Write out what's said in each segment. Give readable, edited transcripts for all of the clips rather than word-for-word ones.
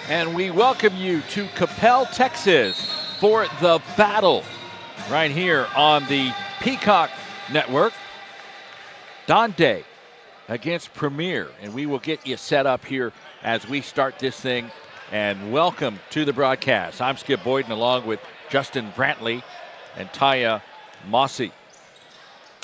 And we welcome you to Coppell, Texas for the battle right here on the Peacock Network. Donda against Premier, and we will get you set up here as we start this thing. And welcome to the broadcast. I'm Skip Boyden along with Justin Brantley and Taya Mossy.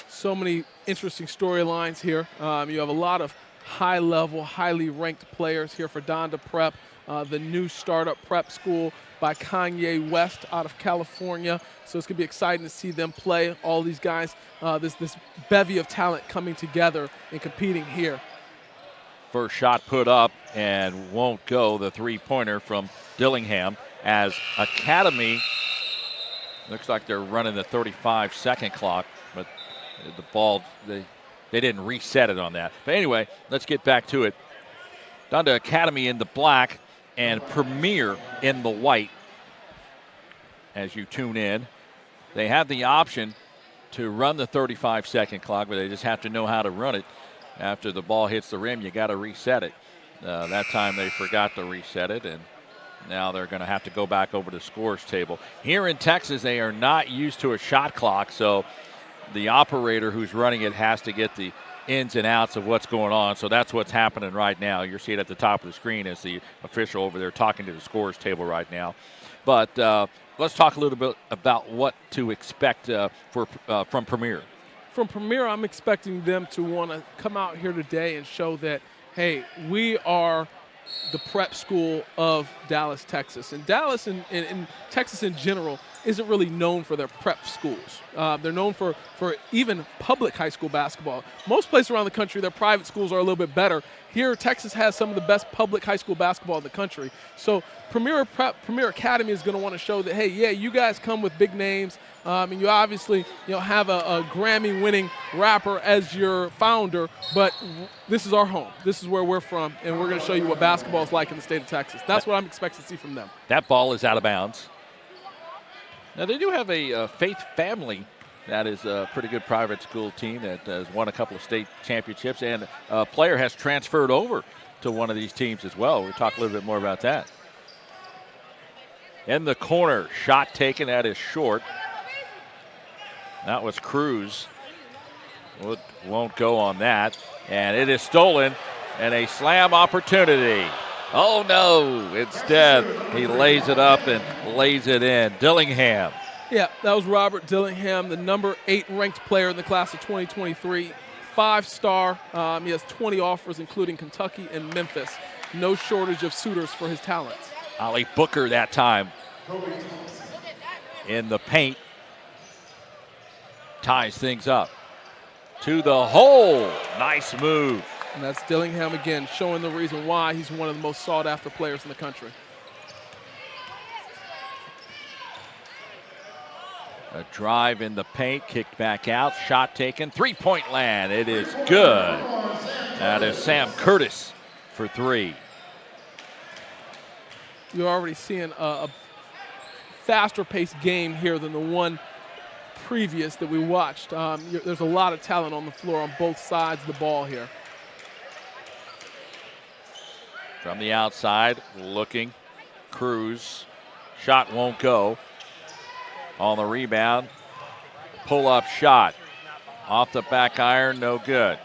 So many interesting storylines here. You have a lot of high-level, highly ranked players here for Donda Prep, the new startup prep school by KANYE West out of California. So it's going to be exciting to see them play. All these guys, this bevy of talent coming together and competing here. First shot put up and won't go. The three-pointer from Dillingham as Academy. Looks like they're running the 35-second clock, but the ball, they didn't reset it on that. But anyway, let's get back to it. Donda Academy in the black and Premier in the white. As you tune in, they have the option to run the 35-second clock, but they just have to know how to run it. After the ball hits the rim, you got to reset it. That time they forgot to reset it, and now they're going to have to go back over to the scores table. Here in Texas, they are not used to a shot clock, so the operator who's running it has to get the ins and outs of what's going on. So that's what's happening right now. You're seeing at the top of the screen as the official over there talking to the scores table right now. But let's talk a little bit about what to expect from Premier. From Premier, I'm expecting them to want to come out here today and show that, hey, we are the prep school of Dallas, Texas. And Dallas and Texas in general isn't really known for their prep schools. They're known for even public high school basketball. Most places around the country, their private schools are a little bit better. Here, Texas has some of the best public high school basketball in the country. So Premier Academy is going to want to show that, hey, yeah, you guys come with big names, and you obviously have a Grammy-winning rapper as your founder, but this is our home. This is where we're from, and we're going to show you what basketball is like in the state of Texas. That's what I'm expecting to see from them. That ball is out of bounds. Now, they do have a Faith Family that is a pretty good private school team that has won a couple of state championships, and a player has transferred over to one of these teams as well. We'll talk a little bit more about that. In the corner, shot taken, that is short. That was Cruz. Won't go on that, and it is stolen, and a slam opportunity. Oh no, instead he lays it up and lays it in. Dillingham. Yeah, that was Robert Dillingham, the number 8 ranked player in the class of 2023. 5-star. He has 20 offers, including Kentucky and Memphis. No shortage of suitors for his talents. Ali Booker that time in the paint. Ties things up. To the hole. Nice move. And that's Dillingham again, showing the reason why he's one of the most sought-after players in the country. A drive in the paint, kicked back out, shot taken, three-point land. It is good. That is Sam Curtis for 3. You're already seeing a faster-paced game here than the one previous that we watched. There's a lot of talent on the floor on both sides of the ball here. From the outside, looking, Cruz. Shot won't go. On the rebound, pull-up shot. Off the back iron, no good.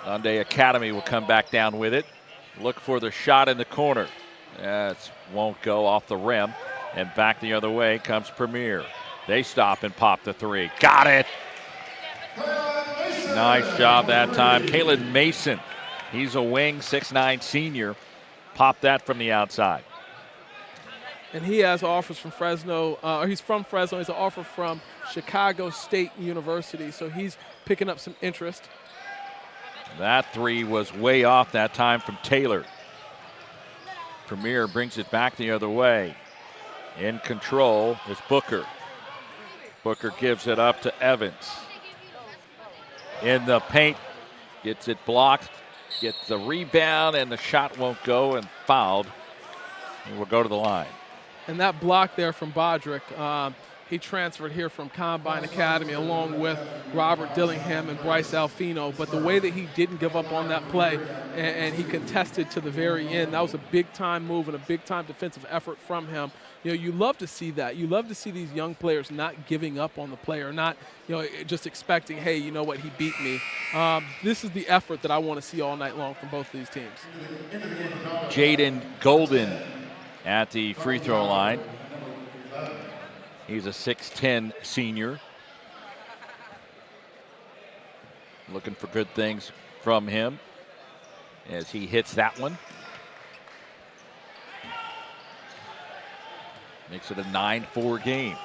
Donda Academy will come back down with it. Look for the shot in the corner. That won't go off the rim. And back the other way comes Premier. They stop and pop the 3. Got it! Nice job that time. Kalen Mason. He's a wing, 6'9" senior. Popped that from the outside. And he has offers from Fresno, or he's from Fresno. He's an offer from Chicago State University, so he's picking up some interest. That 3 was way off that time from Taylor. Premier brings it back the other way. In control is Booker. Booker gives it up to Evans. In the paint, gets it blocked, gets the rebound, and the shot won't go, and fouled. And will go to the line. And that block there from Bodrick, he transferred here from Combine Academy along with Robert Dillingham and Bryce Alfino. But the way that he didn't give up on that play and he contested to the very end, that was a big-time move and a big-time defensive effort from him. You know, you love to see that. You love to see these young players not giving up on the play or not, you know, just expecting, hey, you know what, he beat me. This is the effort that I want to see all night long from both of these teams. Jaden Golden at the free throw line. He's a 6'10" senior. Looking for good things from him as he hits that one. Makes it a 9-4 game.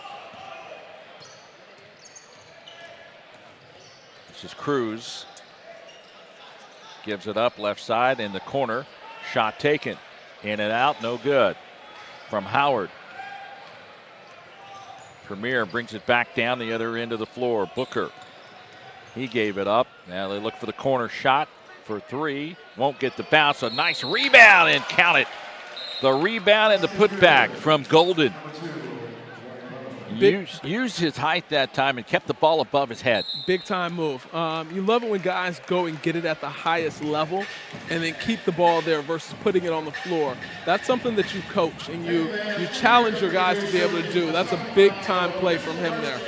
This is Cruz. Gives it up left side in the corner. Shot taken. In and out, no good. From Howard. Premier brings it back down the other end of the floor. Booker. He gave it up. Now they look for the corner shot for three. Won't get the bounce. A nice rebound and count it. The rebound and the putback from Golden. Used his height that time and kept the ball above his head. Big time move. You love it when guys go and get it at the highest level and then keep the ball there versus putting it on the floor. That's something that you coach and you challenge your guys to be able to do. That's a big time play from him there.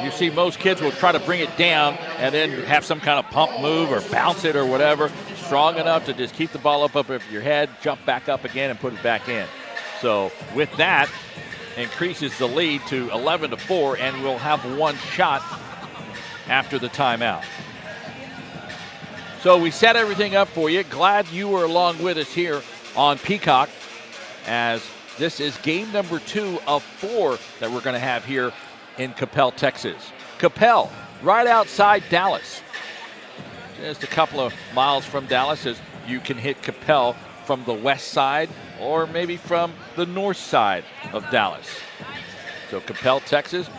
You see most kids will try to bring it down and then have some kind of pump move or bounce it or whatever. Strong enough to just keep the ball up over your head, jump back up again and put it back in. So with that, increases the lead to 11-4, and we'll have one shot after the timeout. So we set everything up for you. Glad you were along with us here on Peacock, as this is game number 2 of 4 that we're going to have here in Coppell, Texas. Coppell, right outside Dallas. Just a couple of miles from Dallas, as you can hit Coppell from the west side or maybe from the north side of Dallas. So Coppell, Texas,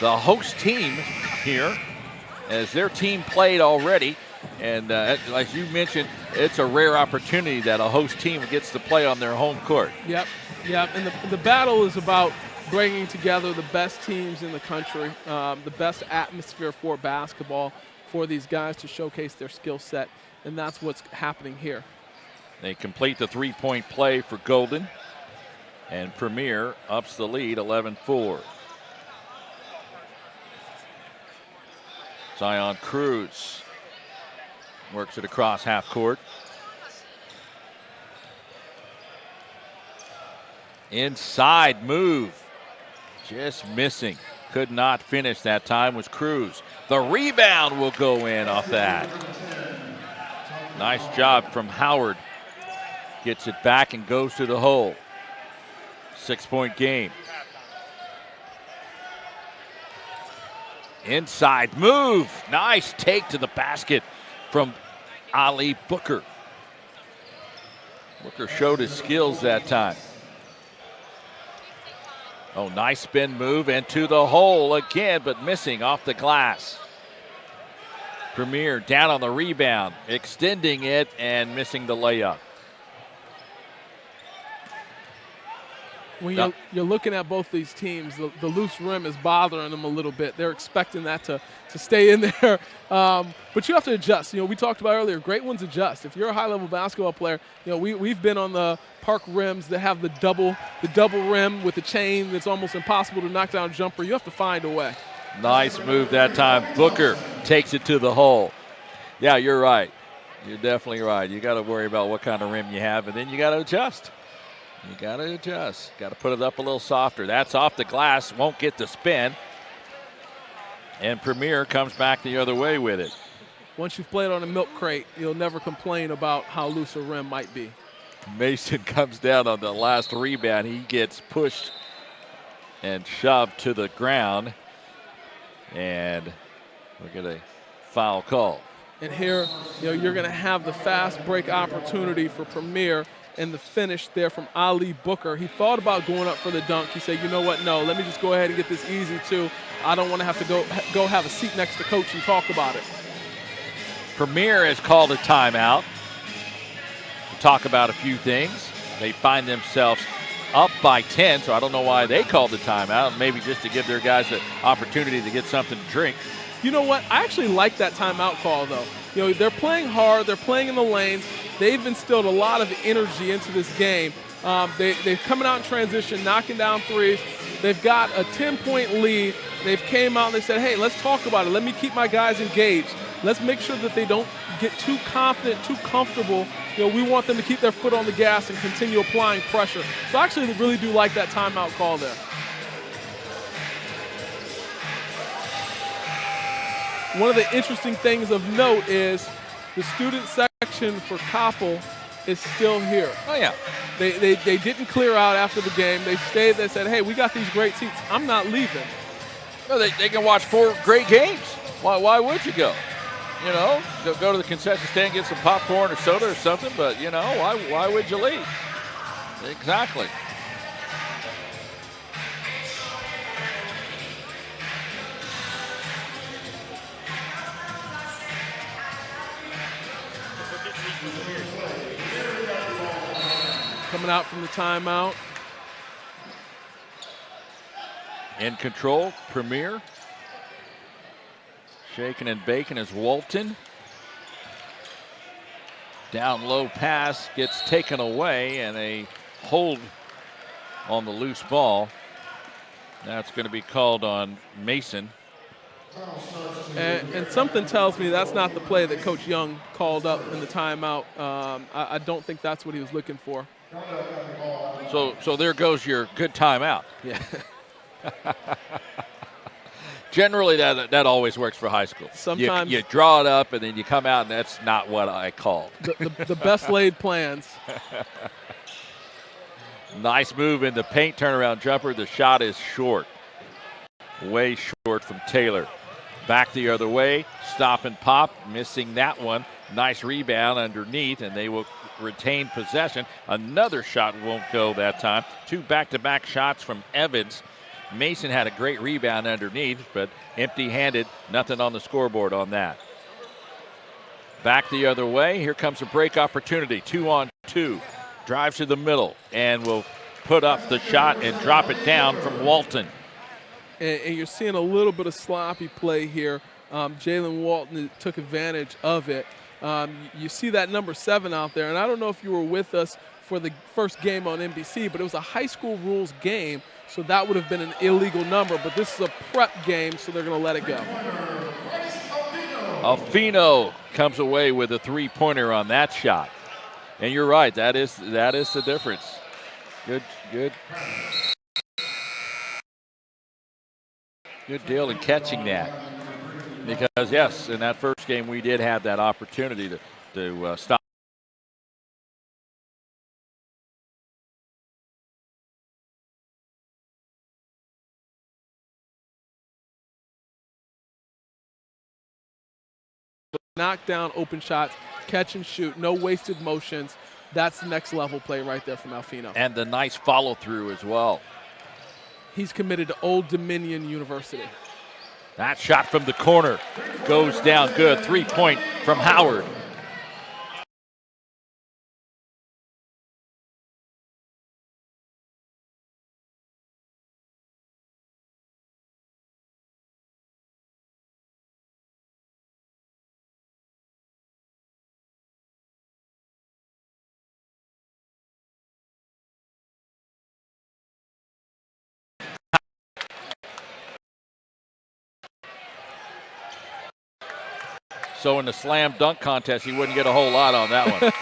the host team here, as their team played already. And as you mentioned, it's a rare opportunity that a host team gets to play on their home court. Yep. And the battle is about bringing together the best teams in the country, the best atmosphere for basketball for these guys to showcase their skill set. And that's what's happening here. They complete the three-point play for Golden, and Premier ups the lead 11-4. Zion Cruz works it across half court. Inside move, just missing. Could not finish that time was Cruz. The rebound will go in off that. Nice job from Howard. Gets it back and goes to the hole. 6-point game. Inside move. Nice take to the basket from Ali Booker. Booker showed his skills that time. Oh, nice spin move and to the hole again, but missing off the glass. Premier down on the rebound, extending it and missing the layup. When you're looking at both these teams, the loose rim is bothering them a little bit. They're expecting that to stay in there. But you have to adjust. You know, we talked about earlier, great ones adjust. If you're a high-level basketball player, you know, we've been on the park rims that have the double rim with the chain that's almost impossible to knock down a jumper. You have to find a way. Nice move that time. Booker takes it to the hole. Yeah, you're right. You're definitely right. You got to worry about what kind of rim you have, and then you got to adjust. You got to adjust. Got to put it up a little softer. That's off the glass. Won't get the spin. And Premier comes back the other way with it. Once you've played on a milk crate, you'll never complain about how loose a rim might be. Mason comes down on the last rebound. He gets pushed and shoved to the ground. And we'll get a foul call. And here, you know, you're going to have the fast break opportunity for Premier. And the finish there from Ali Booker. He thought about going up for the dunk. He said, you know what, no, let me just go ahead and get this easy too. I don't want to have to go have a seat next to coach and talk about it. Premier has called a timeout to talk about a few things. They find themselves up by 10, so I don't know why they called the timeout. Maybe just to give their guys the opportunity to get something to drink. You know what? I actually like that timeout call, though. You know, they're playing hard. They're playing in the lanes. They've instilled a lot of energy into this game. They're coming out in transition, knocking down threes. They've got a 10-point lead. They've came out and they said, hey, let's talk about it. Let me keep my guys engaged. Let's make sure that they don't get too confident, too comfortable. You know, we want them to keep their foot on the gas and continue applying pressure. So I actually really do like that timeout call there. One of the interesting things of note is the student section for Koppel is still here. Oh, yeah. They didn't clear out after the game. They stayed. They said, hey, we got these great seats. I'm not leaving. Well, they can watch 4 great games. Why would you go? You know, go to the concession stand, get some popcorn or soda or something, but, you know, why would you leave? Exactly. Coming out from the timeout. In control, Premier. Shaking and baking is Walton. Down low pass gets taken away, and a hold on the loose ball. That's going to be called on Mason. And something tells me that's not the play that Coach Young called up in the timeout. I don't think that's what he was looking for. So there goes your good timeout. Yeah. Generally, that always works for high school. Sometimes you draw it up and then you come out and that's not what I called. The best laid plans. Nice move in the paint turnaround jumper. The shot is short. Way short from Taylor. Back the other way. Stop and pop. Missing that one. Nice rebound underneath, and they will retain possession. Another shot won't go that time. 2 back-to-back shots from Evans. Mason had a great rebound underneath, but empty-handed, nothing on the scoreboard on that. Back the other way. Here comes a break opportunity. 2-on-2. Drives to the middle and will put up the shot and drop it down from Walton. And you're seeing a little bit of sloppy play here. Jalen Walton took advantage of it. You see that number 7 out there, and I don't know if you were with us for the first game on NBC, but it was a high school rules game, so that would have been an illegal number, but this is a prep game, so they're going to let it go. Alfino comes away with a 3-pointer on that shot. And you're right, that is the difference. Good deal in catching that. Because, yes, in that first game we did have that opportunity to stop. Knock down open shots, catch and shoot, no wasted motions. That's the next level play right there from Alfino. And the nice follow through as well. He's committed to Old Dominion University. That shot from the corner goes down good. 3-point from Howard. So in the slam dunk contest, he wouldn't get a whole lot on that one.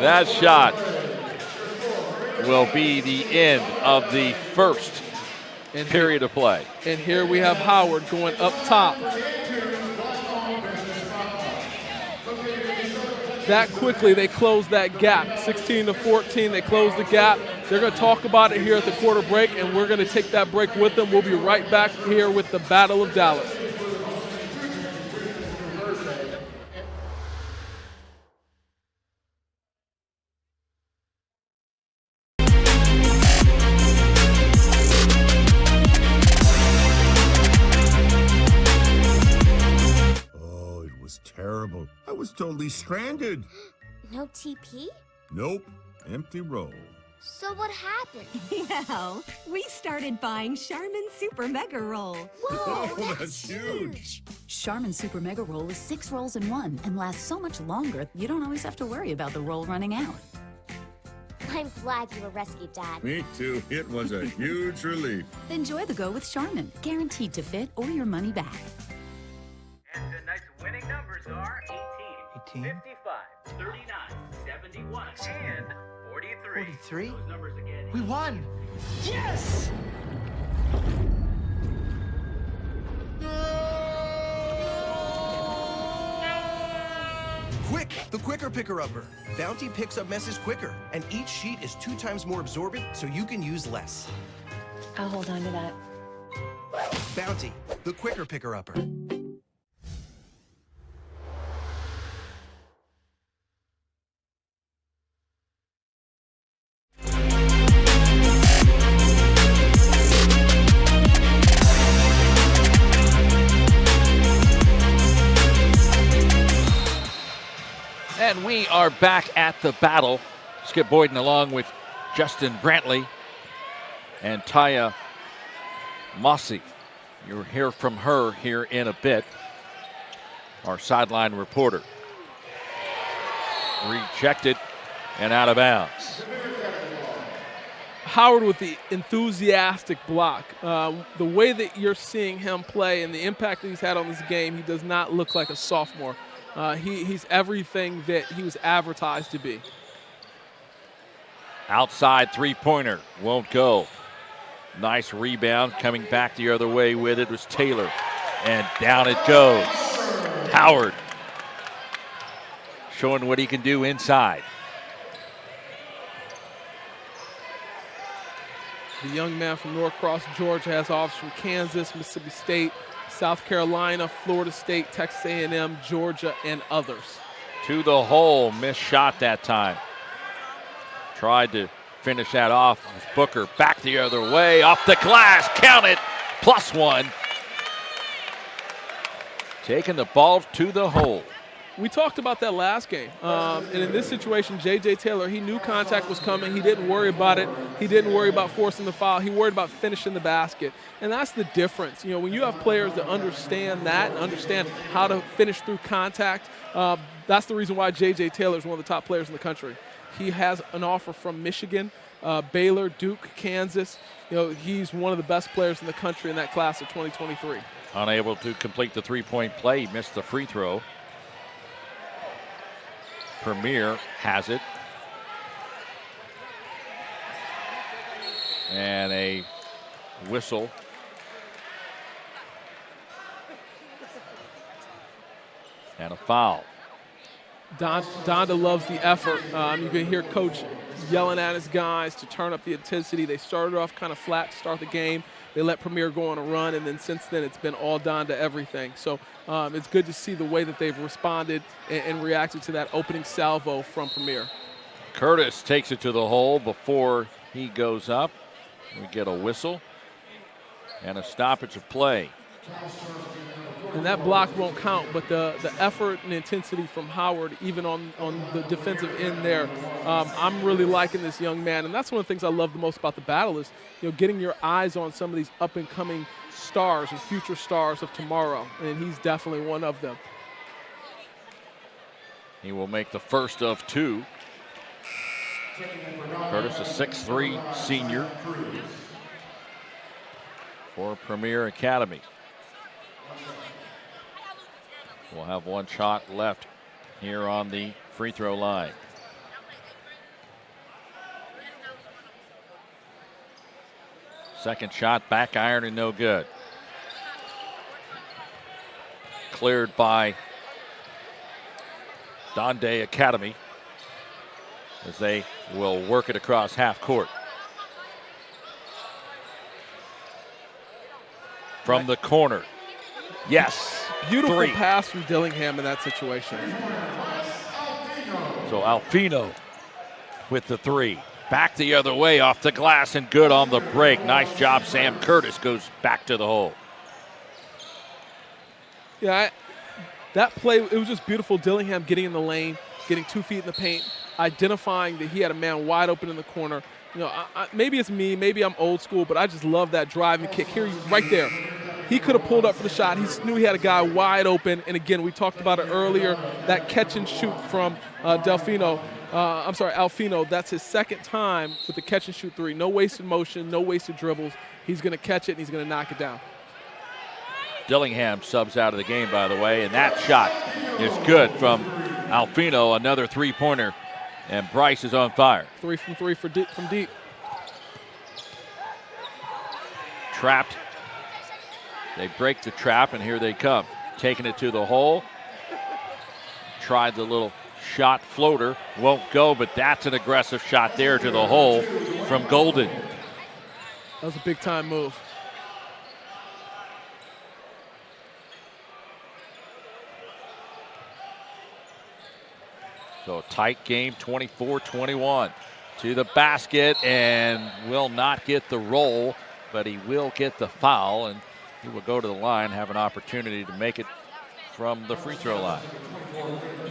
That shot will be the end of the first period of play. And here we have Howard going up top. That quickly, they close that gap. 16-14, they close the gap. They're going to talk about it here at the quarter break, and we're going to take that break with them. We'll be right back here with the Battle of Dallas. Terrible. I was totally stranded. No TP? Nope. Empty roll. So what happened? Yeah, we started buying Charmin Super Mega Roll. Whoa, that's huge. Charmin Super Mega Roll is 6 rolls in one and lasts so much longer, you don't always have to worry about the roll running out. I'm glad you were rescued, Dad. Me too. It was a huge relief. Enjoy the go with Charmin, guaranteed to fit or your money back. And tonight's winning numbers are 18, 55, 39, 71, and 43. 43? Those numbers again. We won! Yes! Quick, the quicker picker-upper. Bounty picks up messes quicker, and each sheet is 2 times more absorbent, so you can use less. I'll hold on to that. Bounty, the quicker picker-upper. And we are back at the battle. Skip Boyden along with Justin Brantley and Taya Mossy. You'll hear from her here in a bit, our sideline reporter. Rejected and out of bounds. Howard with the enthusiastic block. The way that you're seeing him play and the impact that he's had on this game, he does not look like a sophomore. He's everything that he was advertised to be. Outside three-pointer, won't go. Nice rebound, coming back the other way with it was Taylor. And down it goes. Howard showing what he can do inside. The young man from Norcross, Georgia, has offers from Kansas, Mississippi State, South Carolina, Florida State, Texas A&M, Georgia, and others. To the hole, missed shot that time. Tried to finish that off. Booker back the other way, off the glass, count it, +1. Taking the ball to the hole. We talked about that last game. And in this situation, J.J. Taylor, he knew contact was coming. He didn't worry about it. He didn't worry about forcing the foul. He worried about finishing the basket. And that's the difference. You know, when you have players that understand that and understand how to finish through contact, that's the reason why J.J. Taylor is one of the top players in the country. He has an offer from Michigan, Baylor, Duke, Kansas. You know, he's one of the best players in the country in that class of 2023. Unable to complete the three-point play, missed the free throw. Premier has it. And a whistle. And a foul. Donda loves the effort. You can hear Coach yelling at his guys to turn up the intensity. They started off kind of flat to start the game. They let Premier go on a run, and then since then it's been all Donda everything. So it's good to see the way that they've responded and reacted to that opening salvo from Premier. Curtis takes it to the hole before he goes up. We get a whistle and a stoppage of play. And that block won't count, but the effort and intensity from Howard, even on the defensive end there, I'm really liking this young man. And that's one of the things I love the most about the battle is, you know, getting your eyes on some of these up-and-coming stars and future stars of tomorrow. And he's definitely one of them. He will make the first of two. Curtis, a 6'3" senior for Premier Academy. We'll have one shot left here on the free throw line. Second shot, back iron and no good. Cleared by Donda Academy as they will work it across half court. From the corner. Yes. Beautiful three. pass from Dillingham in that situation. So Alfino with the three. Back the other way off the glass and good on the break. Nice job, Sam Curtis goes back to the hole. Yeah, that play, it was just beautiful. Dillingham getting in the lane, getting 2 feet in the paint, identifying that he had a man wide open in the corner, You know, maybe it's me, maybe I'm old school, but I just love that driving kick. Here, right there. He could have pulled up for the shot. He knew he had a guy wide open. And again, we talked about it earlier, that catch and shoot from Alfino. That's his second time with the catch and shoot three. No wasted motion, no wasted dribbles. He's going to catch it, and he's going to knock it down. Dillingham subs out of the game, by the way, and that shot is good from Alfino, another three-pointer, and Bryce is on fire. 3 from 3 from deep. Trapped. They break the trap, and here they come. Taking it to the hole. Tried the little shot floater. Won't go, but that's an aggressive shot there to the hole from Golden. That was a big-time move. So a tight game, 24-21. To the basket, and will not get the roll, but he will get the foul, and he will go to the line, have an opportunity to make it from the free throw line.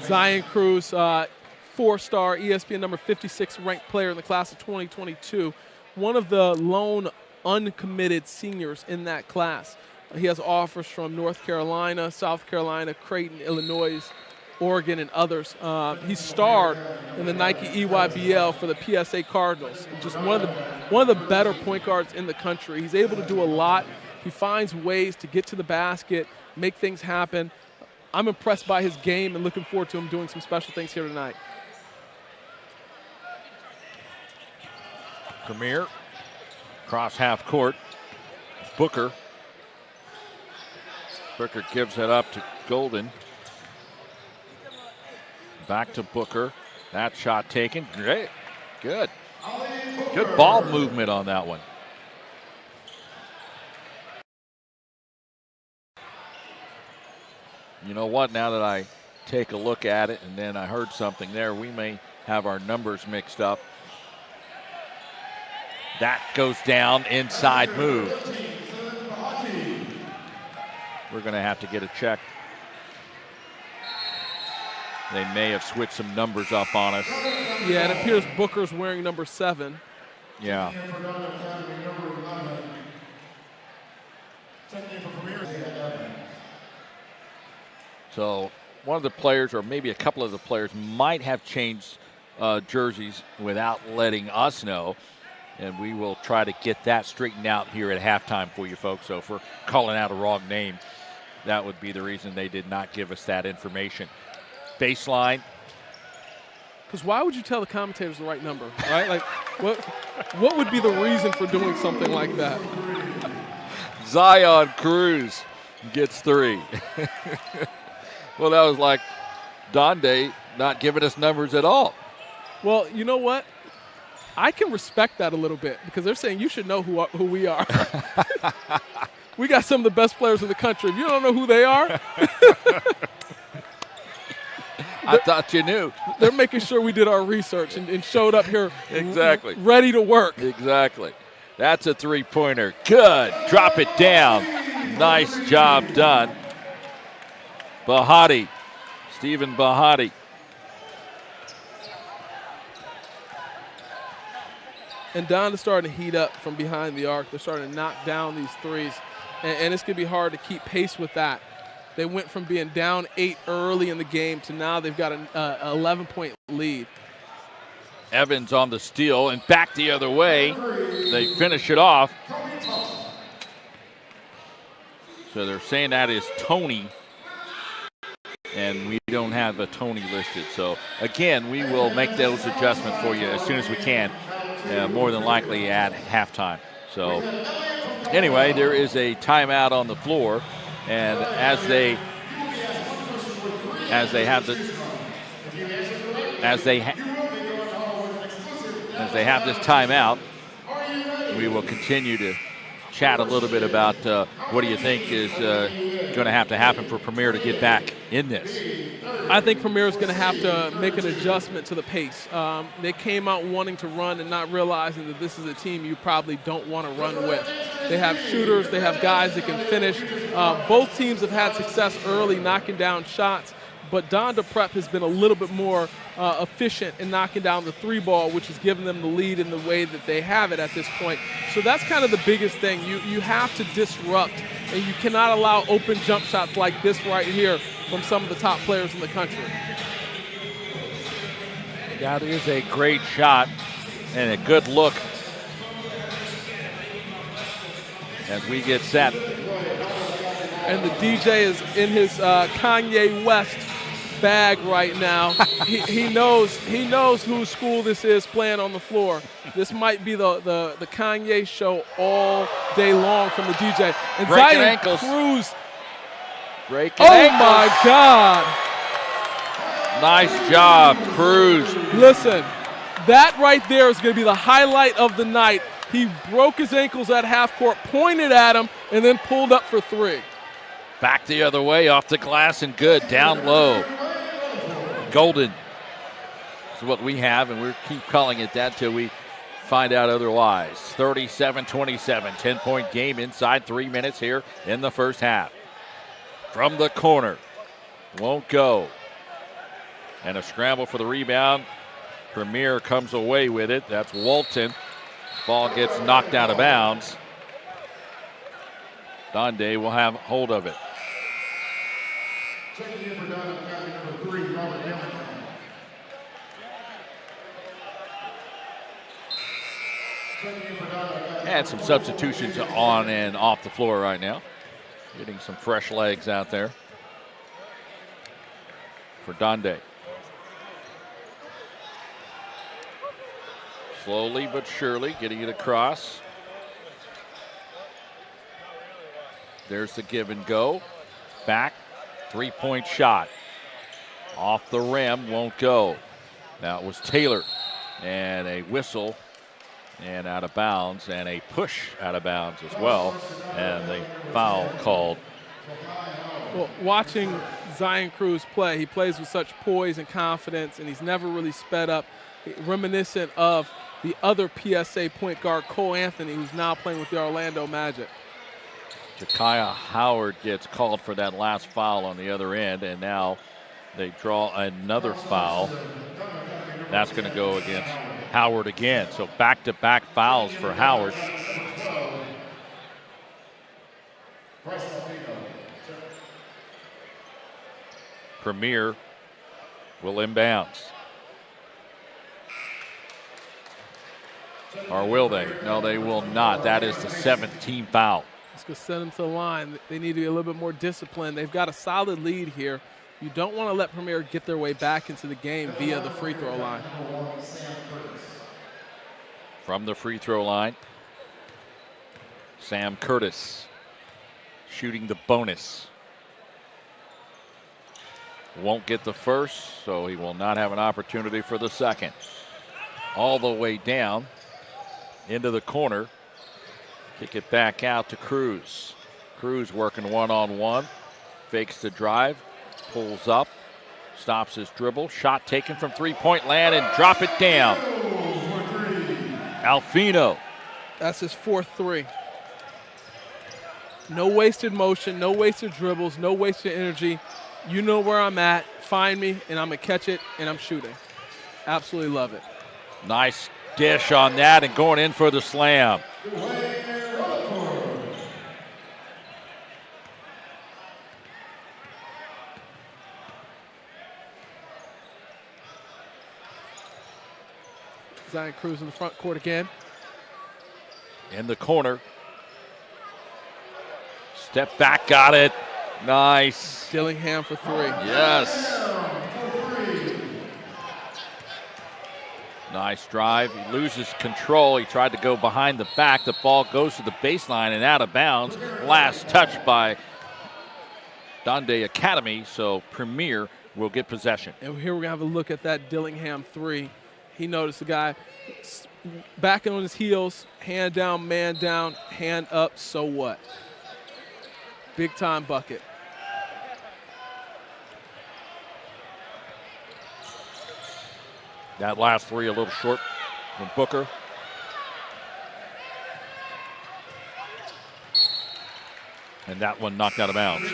Zion Cruz, 4-star ESPN number 56 ranked player in the class of 2022. One of the lone uncommitted seniors in that class. He has offers from North Carolina, South Carolina, Creighton, Illinois, Oregon, and others. He starred in the Nike EYBL for the PSA Cardinals. Just one of the better point guards in the country. He's able to do a lot. He finds ways to get to the basket, make things happen. I'm impressed by his game and looking forward to him doing some special things here tonight. Premier, cross half court. Booker. Booker gives it up to Golden. Back to Booker. That shot taken. Great. Good. Good ball movement on that one. You know what? Now that I take a look at it and then I heard something there, we may have our numbers mixed up. That goes down, inside move. We're going to have to get a check. They may have switched some numbers up on us. Yeah, it appears Booker's wearing number 7. Yeah. So one of the players, or maybe a couple of the players, might have changed jerseys without letting us know. And we will try to get that straightened out here at halftime for you folks. So if we're calling out a wrong name, that would be the reason they did not give us that information. Baseline. Because why would you tell the commentators the right number, right? Like, what would be the reason for doing something like that? Zion Cruz gets 3. Well, that was like Donda not giving us numbers at all. Well, you know what? I can respect that a little bit because they're saying you should know who we are. We got some of the best players in the country. If you don't know who they are, I thought you knew. They're making sure we did our research and showed up here exactly ready to work. Exactly. That's a three-pointer. Good. Drop it down. Nice job done. Bahati. Stephen Bahati. And Donda's starting to heat up from behind the arc. They're starting to knock down these threes. And it's going to be hard to keep pace with that. They went from being down 8 early in the game to now they've got an 11-point lead. Evans on the steal and back the other way. They finish it off. So they're saying that is Tony. And we don't have a Tony listed. So, again, we will make those adjustments for you as soon as we can. More than likely at halftime. So, anyway, there is a timeout on the floor. And as they have this timeout, we will continue to chat a little bit about what do you think is going to have to happen for Premier to get back in this. I think Premier is going to have to make an adjustment to the pace. They came out wanting to run and not realizing that this is a team you probably don't want to run with. They have shooters. They have guys that can finish. Both teams have had success early knocking down shots, but Donda Prep has been a little bit more efficient in knocking down the 3-ball, which has given them the lead in the way that they have it at this point. So that's kind of the biggest thing. You have to disrupt, and you cannot allow open jump shots like this right here from some of the top players in the country. That is a great shot and a good look as we get set. And the DJ is in his Kanye West bag right now. he knows whose school this is playing on the floor. This might be the Kanye show all day long from the DJ. And Breaking Zion ankles. Cruz. Breaking Oh ankles. my God. Nice job, Cruz. Listen, that right there is going to be the highlight of the night. He broke his ankles at half court, pointed at him, and then pulled up for 3. Back the other way, off the glass and good, down low. Golden is what we have, and we'll keep calling it that till we find out otherwise. 37-27, 10-point game inside 3 minutes here in the first half. From the corner, won't go. And a scramble for the rebound. Premier comes away with it. That's Walton. Ball gets knocked out of bounds. Donda will have hold of it. And some substitutions on and off the floor right now. Getting some fresh legs out there for Donda. Slowly but surely getting it across. There's the give and go. Back, 3-point shot. Off the rim, won't go. Now it was Taylor. And a whistle and out of bounds, and a push out of bounds as well. And the foul called. Well, watching Zion Cruz play, he plays with such poise and confidence, and he's never really sped up. Reminiscent of the other PSA point guard, Cole Anthony, who's now playing with the Orlando Magic. Ja'Kiah Howard gets called for that last foul on the other end, and now they draw another foul. That's going to go against Howard again. So back-to-back fouls for Howard. Premier will inbounds. Or will they? No, they will not. That is the 7th team foul. It's going to send them to the line. They need to be a little bit more disciplined. They've got a solid lead here. You don't want to let Premier get their way back into the game via the free throw line. From the free throw line, Sam Curtis shooting the bonus. Won't get the first, so he will not have an opportunity for the second. All the way down into the corner. Kick it back out to Cruz. Cruz working one-on-one. Fakes the drive. Pulls up. Stops his dribble. Shot taken from three-point land and drop it down. Alfino. That's his 4th 3. No wasted motion, no wasted dribbles, no wasted energy. You know where I'm at. Find me, and I'm going to catch it, and I'm shooting. Absolutely love it. Nice dish on that and going in for the slam. Zion Cruz in the front court again. In the corner. Step back, got it. Nice. Dillingham for 3. Yes. Nice drive. He loses control. He tried to go behind the back. The ball goes to the baseline and out of bounds. Last touch by Donda Academy, so Premier will get possession. And here we're going to have a look at that Dillingham 3. He noticed the guy backing on his heels, hand down, man down, hand up, so what? Big time bucket. That last 3 a little short from Booker. And that one knocked out of bounds.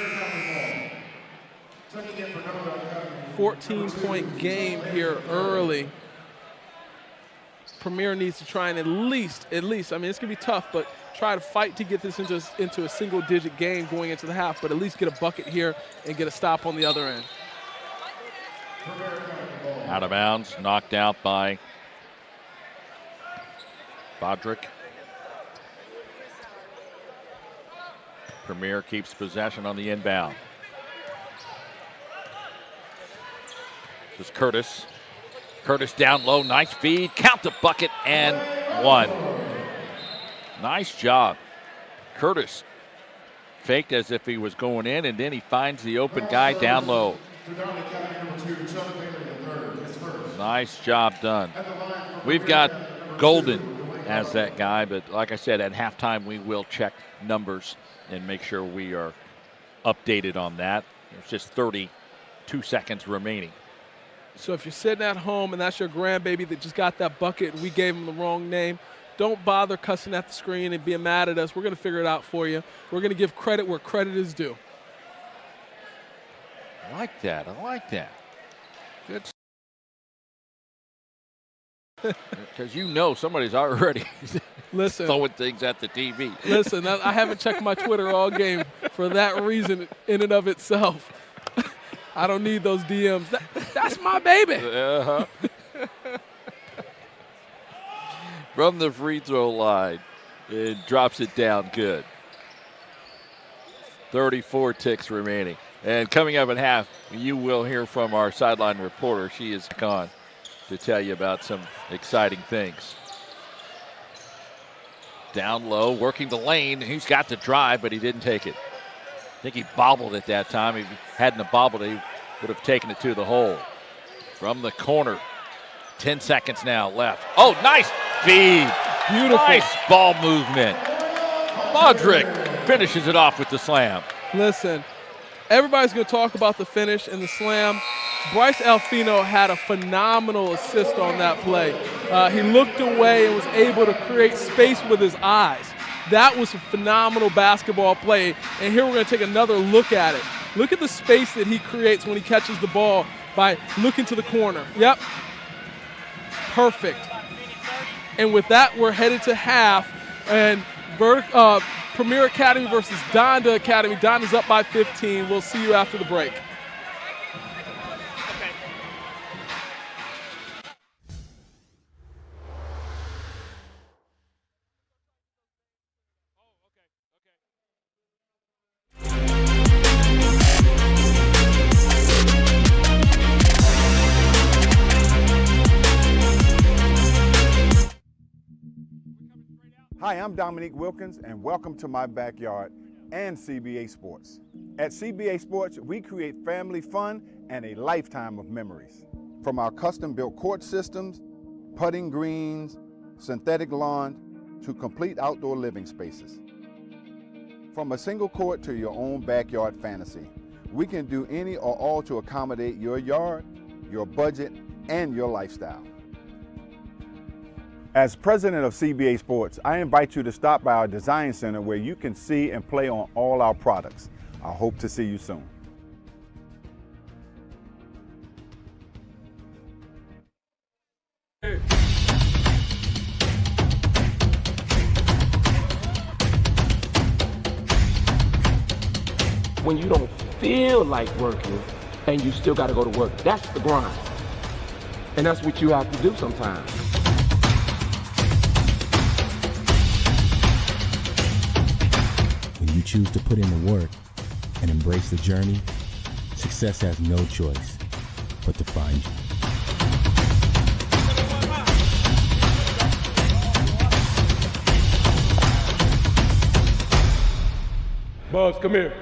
14-point game here early. Premier needs to try and at least, I mean, it's going to be tough, but try to fight to get this into a single-digit game going into the half, but at least get a bucket here and get a stop on the other end. Out of bounds, knocked out by Bodrick. Premier keeps possession on the inbound. This is Curtis. Curtis down low, nice feed, count the bucket, and one. Nice job. Curtis faked as if he was going in, and then he finds the open guy down low. Nice job done. We've got Golden as that guy, but like I said, at halftime we will check numbers and make sure we are updated on that. There's just 32 seconds remaining. So if you're sitting at home and that's your grandbaby that just got that bucket and we gave him the wrong name, don't bother cussing at the screen and being mad at us. We're going to figure it out for you. We're going to give credit where credit is due. I like that. I like that. Good. Because you know somebody's already throwing things at the TV. Listen, I haven't checked my Twitter all game for that reason in and of itself. I don't need those DMs. That's my baby. Uh-huh. From the free throw line, it drops it down good. 34 ticks remaining. And coming up at half, you will hear from our sideline reporter. She is gone to tell you about some exciting things. Down low, working the lane. He's got the drive, but he didn't take it. I think he bobbled at that time. If he hadn't have bobbled, he would have taken it to the hole. From the corner, 10 seconds now left. Oh, nice feed. Beautiful. Nice ball movement. Bodrick finishes it off with the slam. Listen, everybody's going to talk about the finish and the slam. Bryce Alfino had a phenomenal assist on that play. He looked away and was able to create space with his eyes. That was a phenomenal basketball play, and here we're going to take another look at it. Look at the space that he creates when he catches the ball by looking to the corner. Yep. Perfect. And with that, we're headed to half, and Premier Academy versus Donda Academy. Donda's up by 15. We'll see you after the break. Hi, I'm Dominique Wilkins, and welcome to my backyard and CBA Sports. At CBA Sports, we create family fun and a lifetime of memories. From our custom-built court systems, putting greens, synthetic lawn, to complete outdoor living spaces. From a single court to your own backyard fantasy, we can do any or all to accommodate your yard, your budget, and your lifestyle. As president of CBA Sports, I invite you to stop by our design center where you can see and play on all our products. I hope to see you soon. When you don't feel like working and you still got to go to work, that's the grind. And that's what you have to do sometimes. When you choose to put in the work and embrace the journey, success has no choice but to find you. Buzz, come here.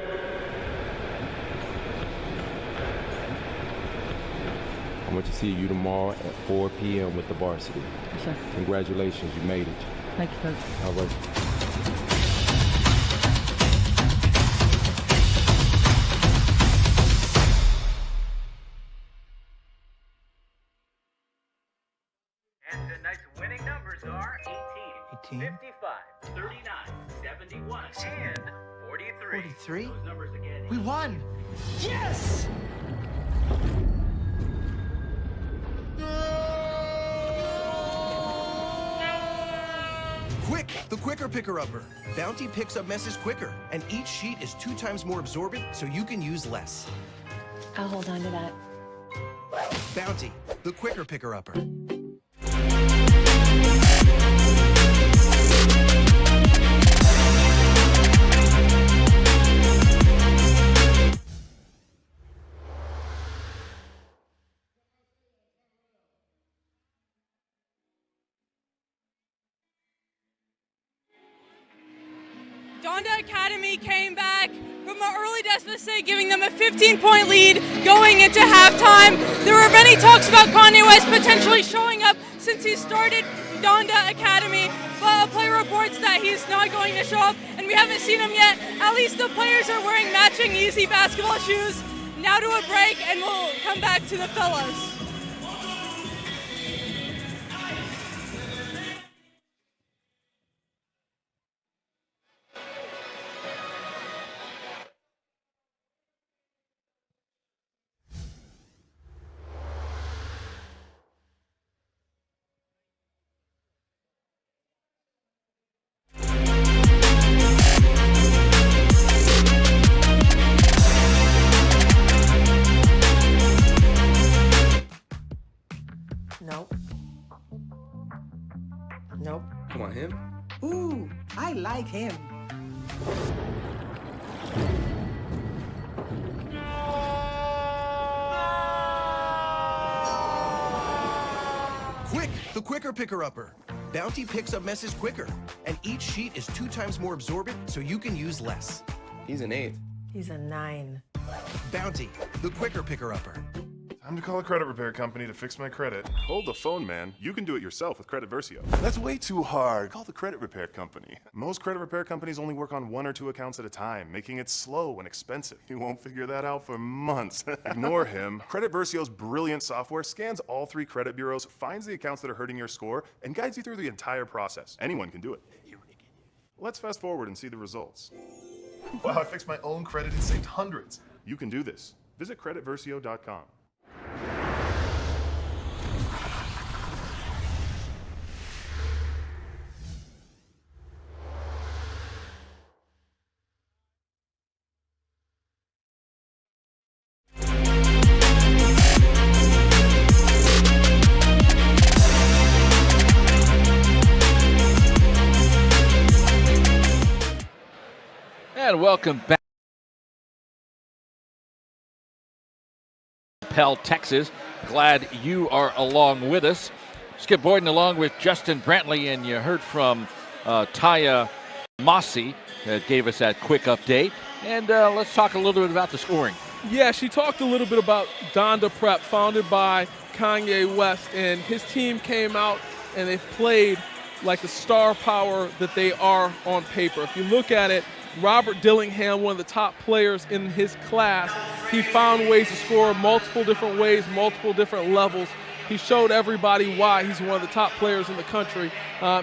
I want to see you tomorrow at 4 p.m. with the varsity. Yes, sir. Congratulations, you made it. Thank you, Coach. All right. And tonight's winning numbers are 18, 55, 39, 71, and 43. 43? Those numbers again. We won! Yes! Quick, the quicker picker-upper. Bounty picks up messes quicker, and each sheet is 2 times more absorbent, so you can use less. I'll hold on to that. Bounty, the quicker picker-upper. Donda Academy came back from an early deficit, giving them a 15-point lead going into halftime. There were many talks about KANYE West potentially showing up since he started Donda Academy, but a player reports that he's not going to show up, and we haven't seen him yet. At least the players are wearing matching easy basketball shoes. Now to a break, and we'll come back to the fellas. Nope. Nope. Come on, him? Ooh, I like him. Quick, the quicker picker-upper. Bounty picks up messes quicker, and each sheet is 2 times more absorbent, so you can use less. He's an 8. He's a 9. Bounty, the quicker picker-upper. Time to call a credit repair company to fix my credit. Hold the phone, man. You can do it yourself with Credit Versio. That's way too hard. Call the credit repair company. Most credit repair companies only work on 1 or 2 accounts at a time, making it slow and expensive. You won't figure that out for months. Ignore him. Credit Versio's brilliant software scans all 3 credit bureaus, finds the accounts that are hurting your score, and guides you through the entire process. Anyone can do it. Let's fast forward and see the results. Wow, I fixed my own credit and saved hundreds. You can do this. Visit creditversio.com. And welcome back. Pell, Texas. Glad you are along with us. Skip Boyden along with Justin Brantley, and you heard from Taya Mossy that gave us that quick update. And let's talk a little bit about the scoring. Yeah, she talked a little bit about Donda Prep, founded by KANYE West, and his team came out and they've played like the star power that they are on paper. If you look at it, Robert Dillingham, one of the top players in his class, he found ways to score multiple different ways, multiple different levels. He showed everybody why he's one of the top players in the country.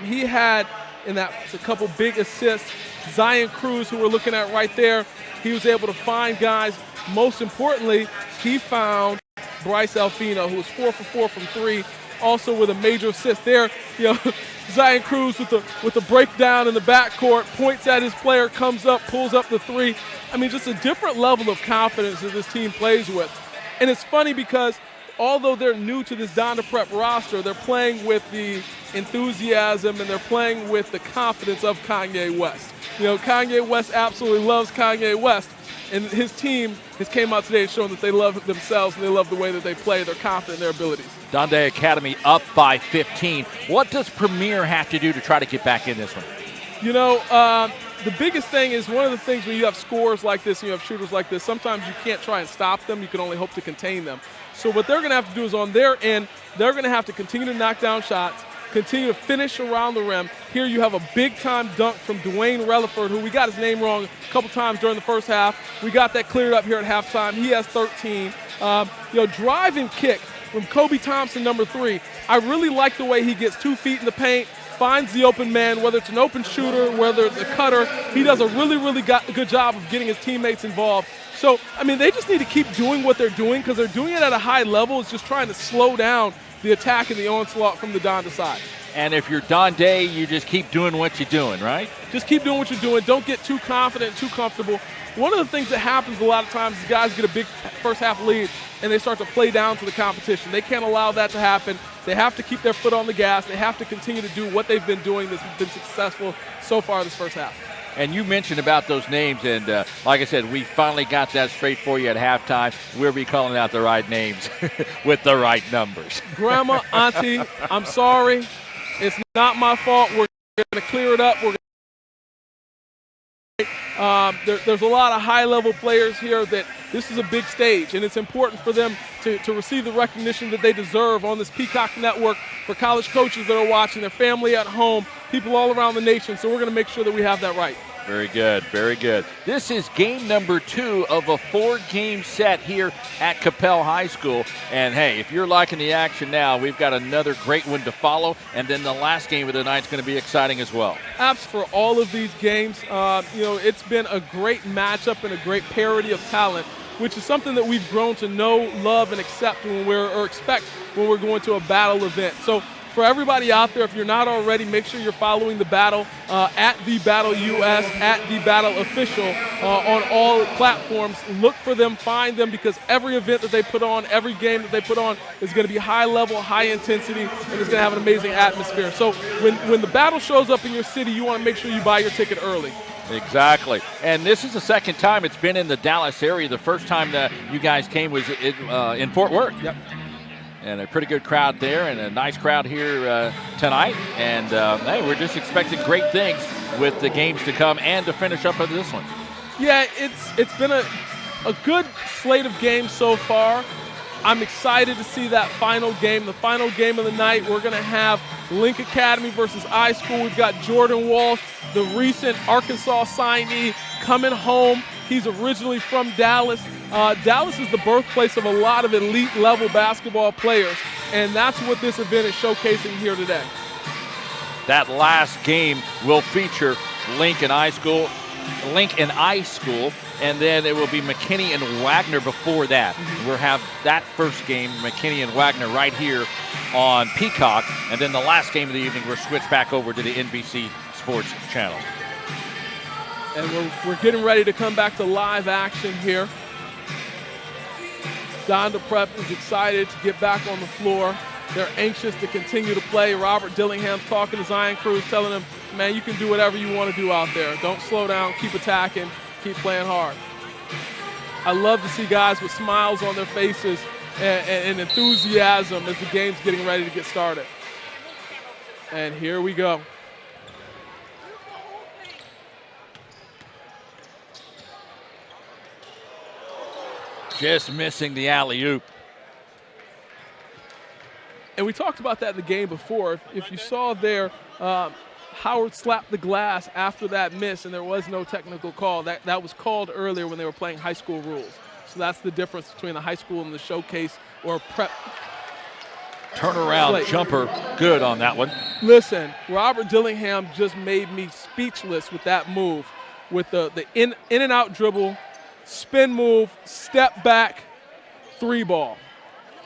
He had, in that, a couple big assists. Zion Cruz, who we're looking at right there, he was able to find guys. Most importantly, he found Bryce Alfino, who was 4 for 4 from 3, also with a major assist there. You know, Zion Cruz with the breakdown in the backcourt, points at his player, comes up, pulls up the 3. I mean, just a different level of confidence that this team plays with. And it's funny because although they're new to this Donda Prep roster, they're playing with the enthusiasm and they're playing with the confidence of KANYE West. You know, KANYE West absolutely loves KANYE West. And his team has came out today and shown that they love themselves and they love the way that they play. They're confident in their abilities. Donda Academy up by 15. What does Premier have to do to try to get back in this one? You know, the biggest thing is one of the things when you have scores like this and you have shooters like this, sometimes you can't try and stop them. You can only hope to contain them. So what they're going to have to do is on their end, they're going to have to continue to knock down shots, continue to finish around the rim. Here you have a big-time dunk from Dwayne Relaford, who we got his name wrong a couple times during the first half. We got that cleared up here at halftime. He has 13. Drive and kick from Kobe Thompson, number 3. I really like the way he gets 2 feet in the paint, finds the open man, whether it's an open shooter, whether it's a cutter. He does a really, really good job of getting his teammates involved. So, I mean, they just need to keep doing what they're doing because they're doing it at a high level. It's just trying to slow down the attack and the onslaught from the Donda side. And if you're Donda, you just keep doing what you're doing, right? Just keep doing what you're doing. Don't get too confident, too comfortable. One of the things that happens a lot of times is guys get a big first half lead and they start to play down to the competition. They can't allow that to happen. They have to keep their foot on the gas. They have to continue to do what they've been doing that's been successful so far this first half. And you mentioned about those names, and like I said, we finally got that straight for you at halftime. We'll be calling out the right names with the right numbers. Grandma, Auntie, I'm sorry. It's not my fault. We're going to clear it up. There's a lot of high-level players here that this is a big stage, and it's important for them to receive the recognition that they deserve on this Peacock Network for college coaches that are watching, their family at home, people all around the nation. So we're going to make sure that we have that right. Very good, very good. This is game number 2 of a 4-game set here at Capel High School. And hey, if you're liking the action now, we've got another great one to follow. And then the last game of the night is going to be exciting as well. Apps for all of these games. It's been a great matchup and a great parity of talent, which is something that we've grown to know, love, and expect when we're going to a battle event. So for everybody out there, if you're not already, make sure you're following the battle at The Battle US, at The Battle Official on all platforms. Look for them, find them, because every event that they put on, every game that they put on is going to be high level, high intensity, and it's going to have an amazing atmosphere. So when the battle shows up in your city, you want to make sure you buy your ticket early. Exactly. And this is the second time it's been in the Dallas area. The first time that you guys came was in Fort Worth. Yep. And a pretty good crowd there, and a nice crowd here tonight. And hey, we're just expecting great things with the games to come and to finish up with this one. Yeah, it's been a good slate of games so far. I'm excited to see that final game, the final game of the night. We're going to have Link Academy versus iSchool. We've got Jordan Walsh, the recent Arkansas signee, coming home. He's originally from Dallas. Dallas is the birthplace of a lot of elite-level basketball players, and that's what this event is showcasing here today. That last game will feature Link and iSchool, and then it will be McKinney and Wagner before that. We'll have that first game, McKinney and Wagner, right here on Peacock, and then the last game of the evening, we'll switch back over to the NBC Sports Channel. And we're getting ready to come back to live action here. Donda Prep is excited to get back on the floor. They're anxious to continue to play. Robert Dillingham's talking to Zion Cruz, telling him, man, you can do whatever you want to do out there. Don't slow down, keep attacking, keep playing hard. I love to see guys with smiles on their faces and enthusiasm as the game's getting ready to get started. And here we go. Just missing the alley-oop. And we talked about that in the game before. If you saw there, Howard slapped the glass after that miss, and there was no technical call. That was called earlier when they were playing high school rules. So that's the difference between the high school and the showcase or prep. Turnaround jumper, good on that one. Listen, Robert Dillingham just made me speechless with that move, with the in and out dribble, spin move, step back, 3-ball.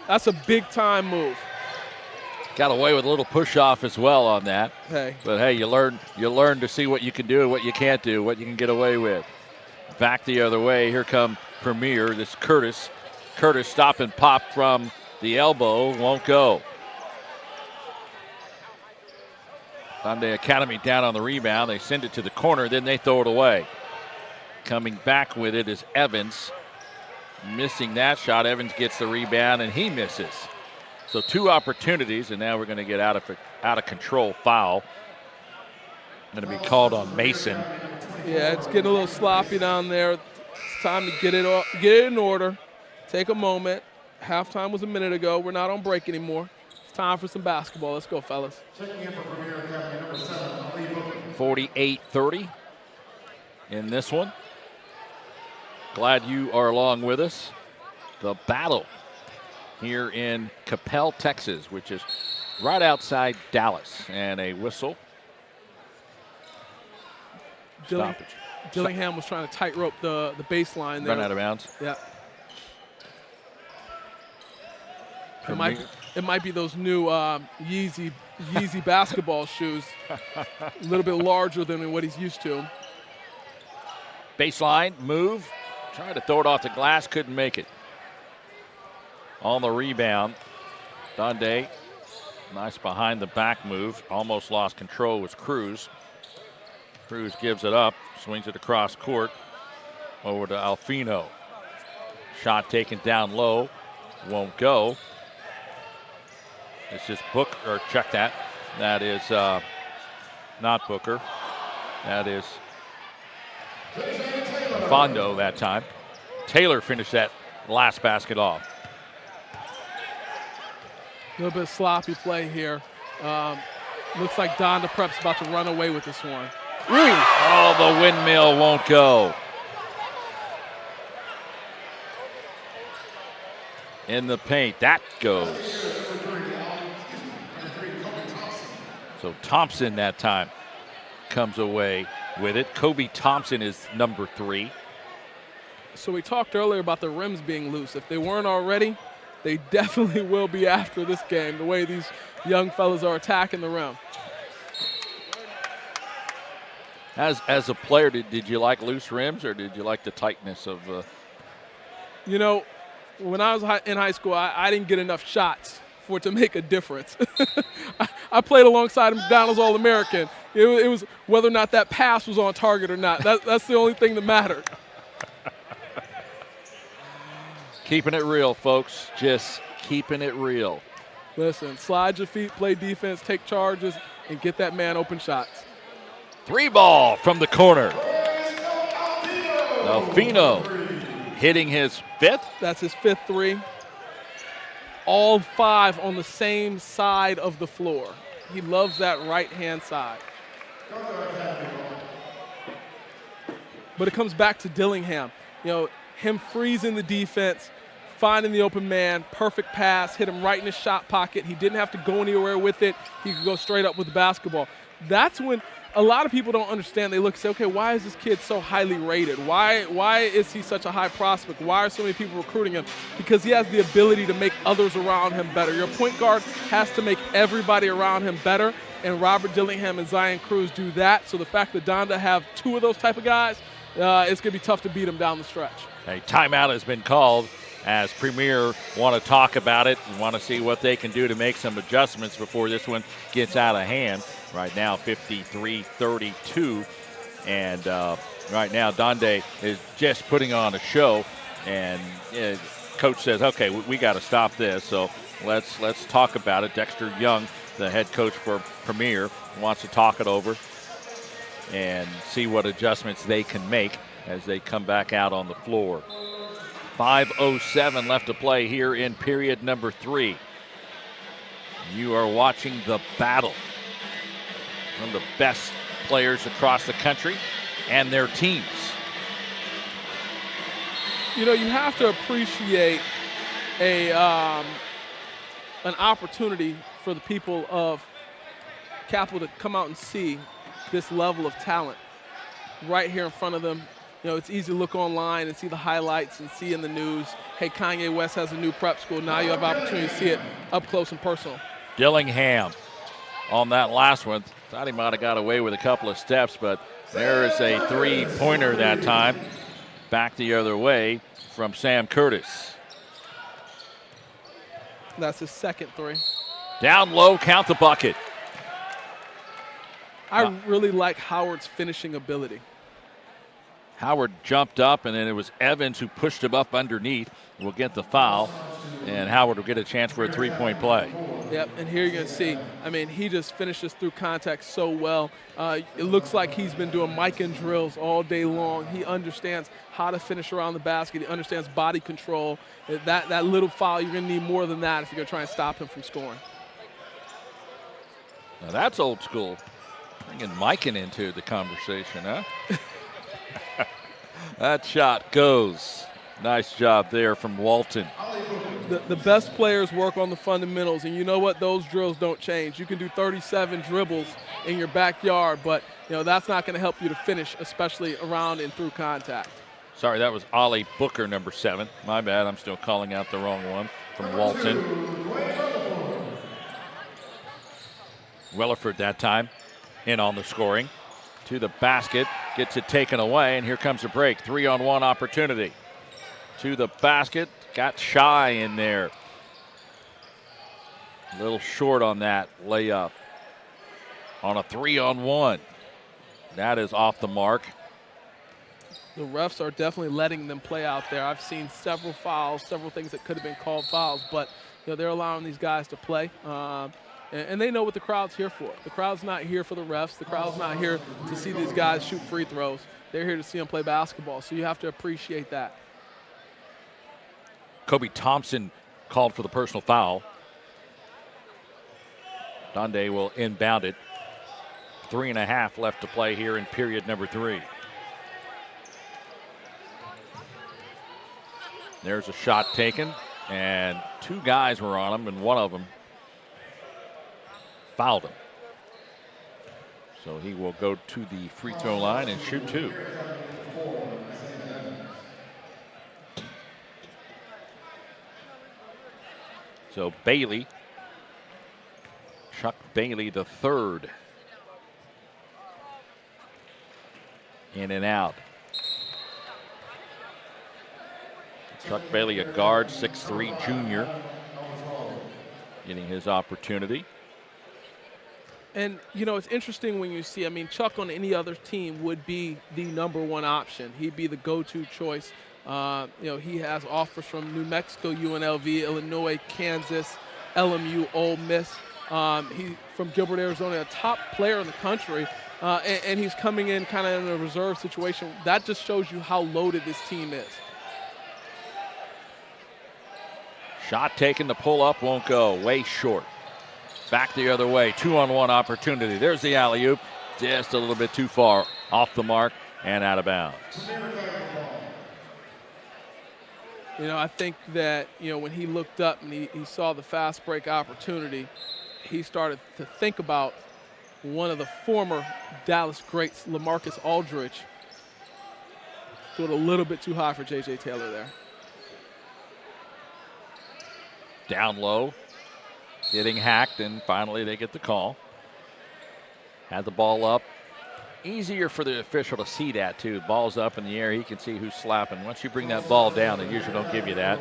That's a big-time move. Got away with a little push-off as well on that. Hey. But, hey, you learn to see what you can do and what you can't do, what you can get away with. Back the other way. Here come Premier. This Curtis. Curtis stop and pop from the elbow. Won't go. Donda Academy down on the rebound. They send it to the corner. Then they throw it away. Coming back with it is Evans. Missing that shot. Evans gets the rebound, and he misses. So 2 opportunities, and now we're going to get out of control foul. Going to be called on Mason. Yeah, it's getting a little sloppy down there. It's time to get it in order. Take a moment. Halftime was a minute ago. We're not on break anymore. It's time for some basketball. Let's go, fellas. 48-30 in this one. Glad you are along with us. The battle here in Capel, Texas, which is right outside Dallas. And a whistle. Dillingham was trying to tightrope the baseline there. Run out of bounds. Yeah. It might be those new Yeezy Yeezy basketball shoes, a little bit larger than what he's used to. Baseline move, trying to throw it off the glass, couldn't make it. On the rebound, Donda, nice behind the back move, almost lost control was Cruz. Cruz gives it up, swings it across court, over to Alfino. Shot taken down low, won't go. It's just Booker, or check that. That is not Booker. That is Fondo that time. Taylor finished that last basket off. A little bit of sloppy play here. Looks like Donda Prep's about to run away with this one. Ooh. Oh, the windmill won't go. In the paint, that goes. So Thompson that time comes away with it. Kobe Thompson is number 3. So we talked earlier about the rims being loose. If they weren't already, they definitely will be after this game, the way these young fellas are attacking the rim. As a player, did you like loose rims or did you like the tightness of You know, when I was in high school, I didn't get enough shots for it to make a difference. I played alongside a McDonald's All-American. It was whether or not that pass was on target or not. That's the only thing that mattered. Keeping it real, folks. Just keeping it real. Listen, slide your feet, play defense, take charges, and get that man open shots. 3 ball from the corner. Alfino hitting his 5th. That's his 5th 3. All 5 on the same side of the floor. He loves that right-hand side. But it comes back to Dillingham. You know, him freezing the defense, finding the open man, perfect pass, hit him right in his shot pocket. He didn't have to go anywhere with it. He could go straight up with the basketball. That's when a lot of people don't understand. They look and say, okay, why is this kid so highly rated? Why is he such a high prospect? Why are so many people recruiting him? Because he has the ability to make others around him better. Your point guard has to make everybody around him better, and Robert Dillingham and Zion Cruz do that. So the fact that Donda have 2 of those type of guys, it's going to be tough to beat him down the stretch. A timeout has been called as Premier want to talk about it and want to see what they can do to make some adjustments before this one gets out of hand. Right now, 53-32. And right now, Donda is just putting on a show. And coach says, okay, we got to stop this. So let's talk about it. Dexter Young, the head coach for Premier, wants to talk it over and see what adjustments they can make as they come back out on the floor. 5:07 left to play here in period number 3. You are watching the battle. One of the best players across the country and their teams. You know, you have to appreciate an opportunity for the people of Capital to come out and see this level of talent right here in front of them. You know, it's easy to look online and see the highlights and see in the news, hey, Kanye West has a new prep school. Now you have opportunity to see it up close and personal. Dillingham on that last one. Thought he might have got away with a couple of steps, but there is a 3-pointer that time. Back the other way from Sam Curtis. That's his 2nd 3. Down low, count the bucket. I really like Howard's finishing ability. Howard jumped up, and then it was Evans who pushed him up underneath. Will get the foul, and Howard will get a chance for a 3-point play. Yep, and here you're going to see, I mean, he just finishes through contact so well. It looks like he's been doing mic and drills all day long. He understands how to finish around the basket. He understands body control. That little foul, you're going to need more than that if you're going to try and stop him from scoring. Now that's old school. Bringing Mikan into the conversation, huh? That shot goes. Nice job there from Walton. The best players work on the fundamentals, and you know what? Those drills don't change. You can do 37 dribbles in your backyard, but you know that's not going to help you to finish, especially around and through contact. Sorry, that was Ollie Booker, number 7. My bad, I'm still calling out the wrong one from Walton. Williford that time in on the scoring. To the basket, gets it taken away, and here comes a break. 3-on-1 opportunity. To the basket, got shy in there. A little short on that layup. On a 3-on-1. That is off the mark. The refs are definitely letting them play out there. I've seen several fouls, several things that could have been called fouls, but they're allowing these guys to play. And they know what the crowd's here for. The crowd's not here for the refs. The crowd's not here to see these guys shoot free throws. They're here to see them play basketball, so you have to appreciate that. Kobe Thompson called for the personal foul. Donda will inbound it. 3.5 left to play here in period number 3. There's a shot taken, and 2 guys were on him, and one of them fouled him. So he will go to the free throw line and shoot 2. So Bailey, Chuck Bailey the third. In and out. Chuck Bailey, a guard, 6'3" junior, getting his opportunity. And, it's interesting when you see, Chuck on any other team would be the #1 option. He'd be the go-to choice. He has offers from New Mexico, UNLV, Illinois, Kansas, LMU, Ole Miss. He's from Gilbert, Arizona, a top player in the country. And he's coming in kind of in a reserve situation. That just shows you how loaded this team is. Shot taken, the pull up won't go, way short. Back the other way, 2-on-1 opportunity. There's the alley-oop, just a little bit too far, off the mark and out of bounds. I think that, when he looked up and he saw the fast break opportunity, he started to think about one of the former Dallas greats, LaMarcus Aldridge. Threw it a little bit too high for J.J. Taylor there. Down low, getting hacked, and finally they get the call. Had the ball up. Easier for the official to see that, too. Ball's up in the air. He can see who's slapping. Once you bring that ball down, they usually don't give you that.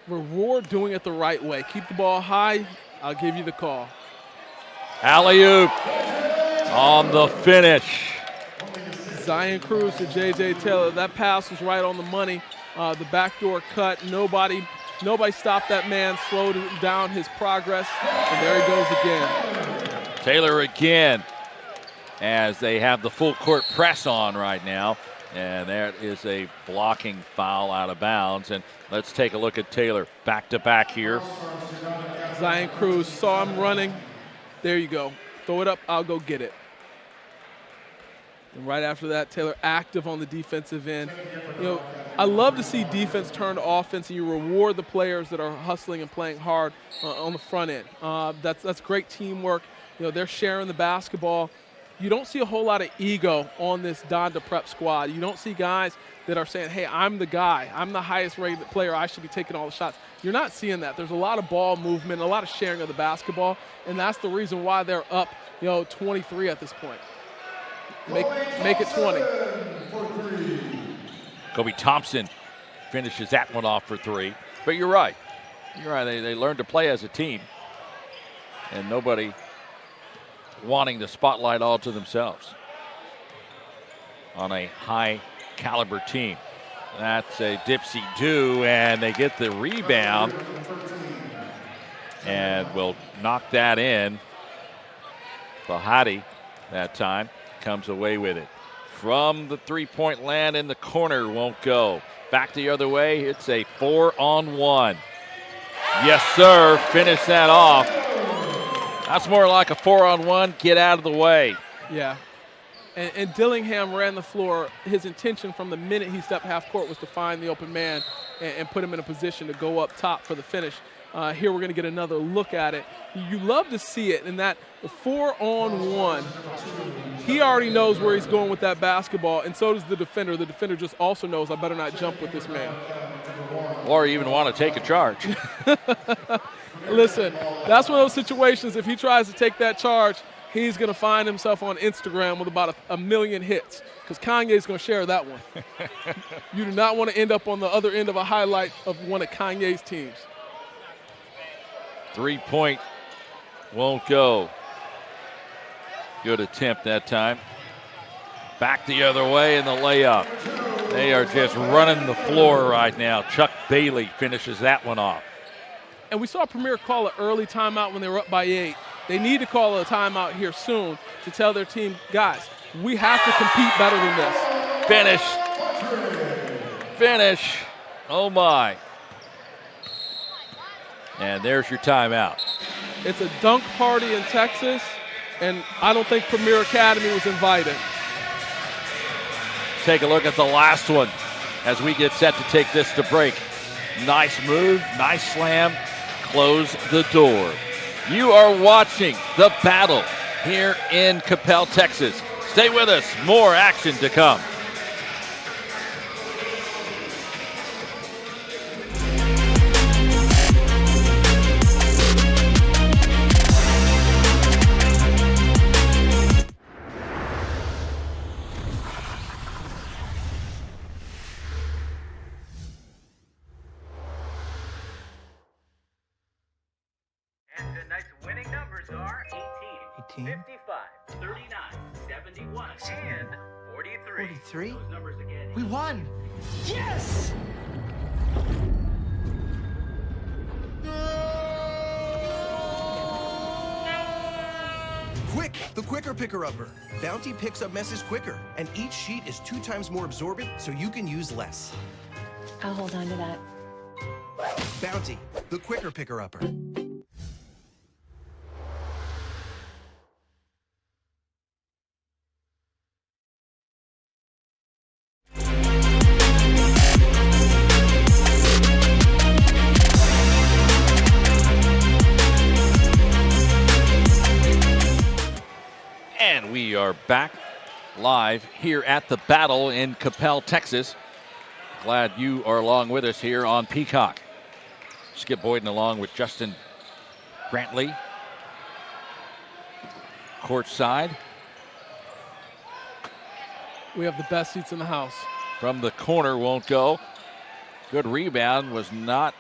Reward doing it the right way. Keep the ball high. I'll give you the call. Alley-oop on the finish. Zion Cruz to J.J. Taylor. That pass was right on the money. The backdoor cut. Nobody stopped that man, slowed down his progress, and there he goes again. Taylor again, as they have the full court press on right now, and there is a blocking foul out of bounds. And let's take a look at Taylor back to back here. Zion Cruz saw him running. There you go. Throw it up, I'll go get it. And right after that, Taylor active on the defensive end. I love to see defense turn to offense, and you reward the players that are hustling and playing hard on the front end. That's great teamwork. They're sharing the basketball. You don't see a whole lot of ego on this Donda Prep squad. You don't see guys that are saying, hey, I'm the guy. I'm the highest rated player. I should be taking all the shots. You're not seeing that. There's a lot of ball movement, a lot of sharing of the basketball, and that's the reason why they're up 23 at this point. Make it 20. Kobe Thompson finishes that one off for 3. But you're right. They learned to play as a team, and nobody wanting the spotlight all to themselves on a high caliber team. That's a dipsy-do, and they get the rebound and will knock that in. Bahati that time comes away with it. From the three-point land in the corner, won't go. Back the other way, it's a 4-on-1. Yes, sir, finish that off. That's more like a 4-on-1, get out of the way. Yeah, and Dillingham ran the floor. His intention from the minute he stepped half court was to find the open man and put him in a position to go up top for the finish. Here we're going to get another look at it. You love to see it in that 4-on-1. He already knows where he's going with that basketball, and so does the defender. The defender just also knows I better not jump with this man. Or even want to take a charge. Listen, that's one of those situations, if he tries to take that charge, he's going to find himself on Instagram with about a million hits, because Kanye is going to share that one. You do not want to end up on the other end of a highlight of one of Kanye's teams. 3-point won't go. Good attempt that time. Back the other way in the layup. They are just running the floor right now. Chuck Bailey finishes that one off. And we saw Premier call an early timeout when they were up by 8. They need to call a timeout here soon to tell their team, guys, we have to compete better than this. Finish. Oh, my. And there's your timeout. It's a dunk party in Texas, and I don't think Premier Academy was invited. Take a look at the last one as we get set to take this to break. Nice move, nice slam, close the door. You are watching the battle here in Coppell, Texas. Stay with us, more action to come. And tonight's winning numbers are 18, 55, 39, 71, and 43. 43? Those numbers again. We won! Yes! Quick, the quicker picker-upper. Bounty picks up messes quicker, and each sheet is 2 times more absorbent, so you can use less. I'll hold on to that. Bounty, the quicker picker-upper. And we are back live here at the battle in Coppell, Texas. Glad you are along with us here on Peacock. Skip Boyden along with Justin Brantley. Courtside. We have the best seats in the house. From the corner, won't go. Good rebound, was not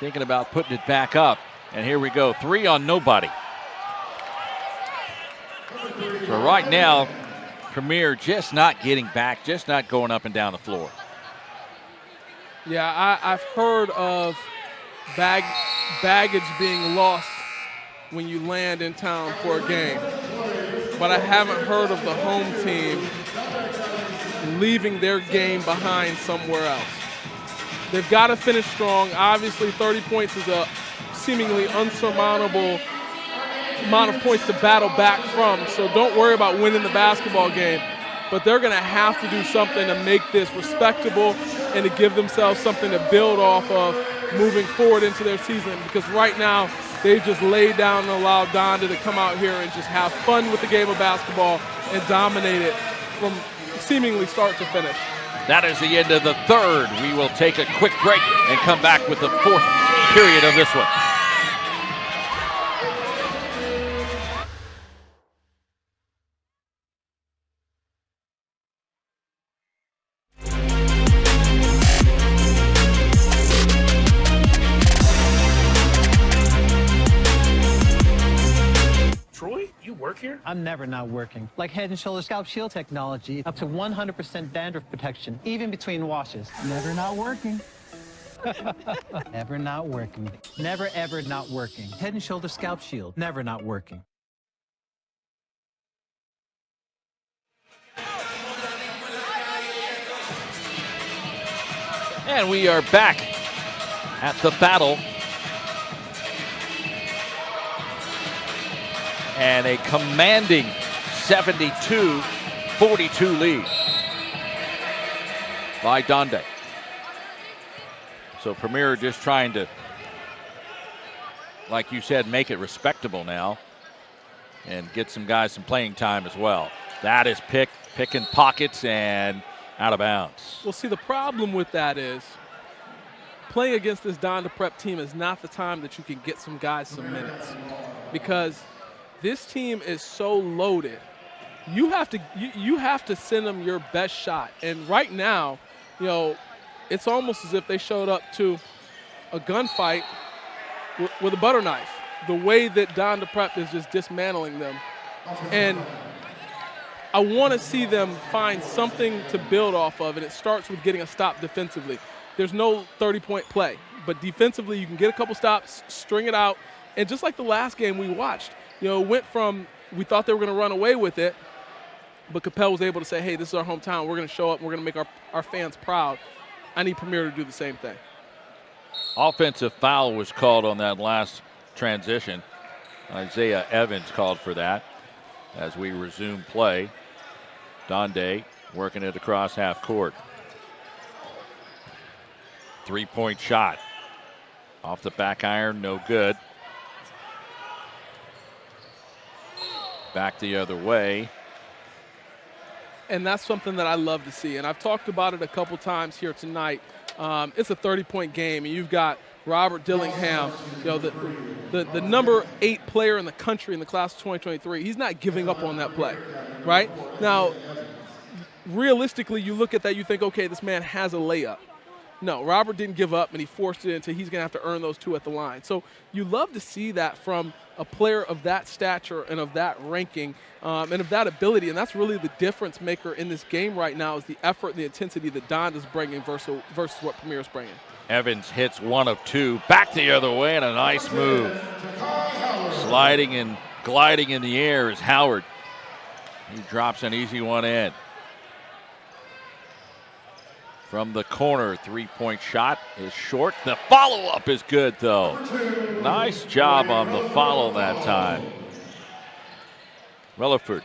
thinking about putting it back up. And here we go, 3 on nobody. So right now, Premier just not getting back, just not going up and down the floor. Yeah, I've heard of baggage being lost when you land in town for a game. But I haven't heard of the home team leaving their game behind somewhere else. They've got to finish strong. Obviously, 30 points is a seemingly unsurmountable amount of points to battle back from, so don't worry about winning the basketball game, but they're going to have to do something to make this respectable and to give themselves something to build off of moving forward into their season, because right now they've just laid down and allowed Donda to come out here and just have fun with the game of basketball and dominate it from seemingly start to finish. That is the end of the third. We will take a quick break and come back with the fourth period of this one. Here? I'm never not working. Like Head & Shoulders Scalp Shield technology, up to 100% dandruff protection, even between washes. Never not working. Never not working. Never ever not working. Head & Shoulders Scalp Shield, never not working. And we are back at the battle. And a commanding 72-42 lead by Donda. So Premier just trying to, like you said, make it respectable now and get some guys some playing time as well. That is picking pockets and out of bounds. Well, see, the problem with that is playing against this Donda Prep team is not the time that you can get some guys some minutes, because this team is so loaded. You have to send them your best shot. And right now, you know, it's almost as if they showed up to a gunfight with a butter knife. The way that Donda Prep is just dismantling them. And I want to see them find something to build off of, and it starts with getting a stop defensively. There's no 30-point play, but defensively you can get a couple stops, string it out, and just like the last game we watched, you know, it went from we thought they were going to run away with it, but Capel was able to say, hey, this is our hometown. We're going to show up. We're going to make our fans proud. I need Premier to do the same thing. Offensive foul was called on that last transition. Isaiah Evans called for that as we resume play. Donda working it across half court. 3-point shot. Off the back iron, no good. Back the other way. And that's something that I love to see. And I've talked about it a couple times here tonight. It's a 30-point game, and you've got Robert Dillingham, you know, the number 8 player in the country in the class of 2023. He's not giving up on that play, right? Now, realistically, you look at that, you think, okay, this man has a layup. No, Robert didn't give up, and he forced it into he's going to have to earn those 2 at the line. So you love to see that from a player of that stature and of that ranking and of that ability, and that's really the difference maker in this game right now is the effort and the intensity that Donda's bringing versus what Premier's bringing. Evans hits 1 of 2, back the other way, and a nice move. Sliding and gliding in the air is Howard. He drops an easy one in. From the corner, 3-point shot is short. The follow-up is good, though. Nice job on the follow that time. Relaford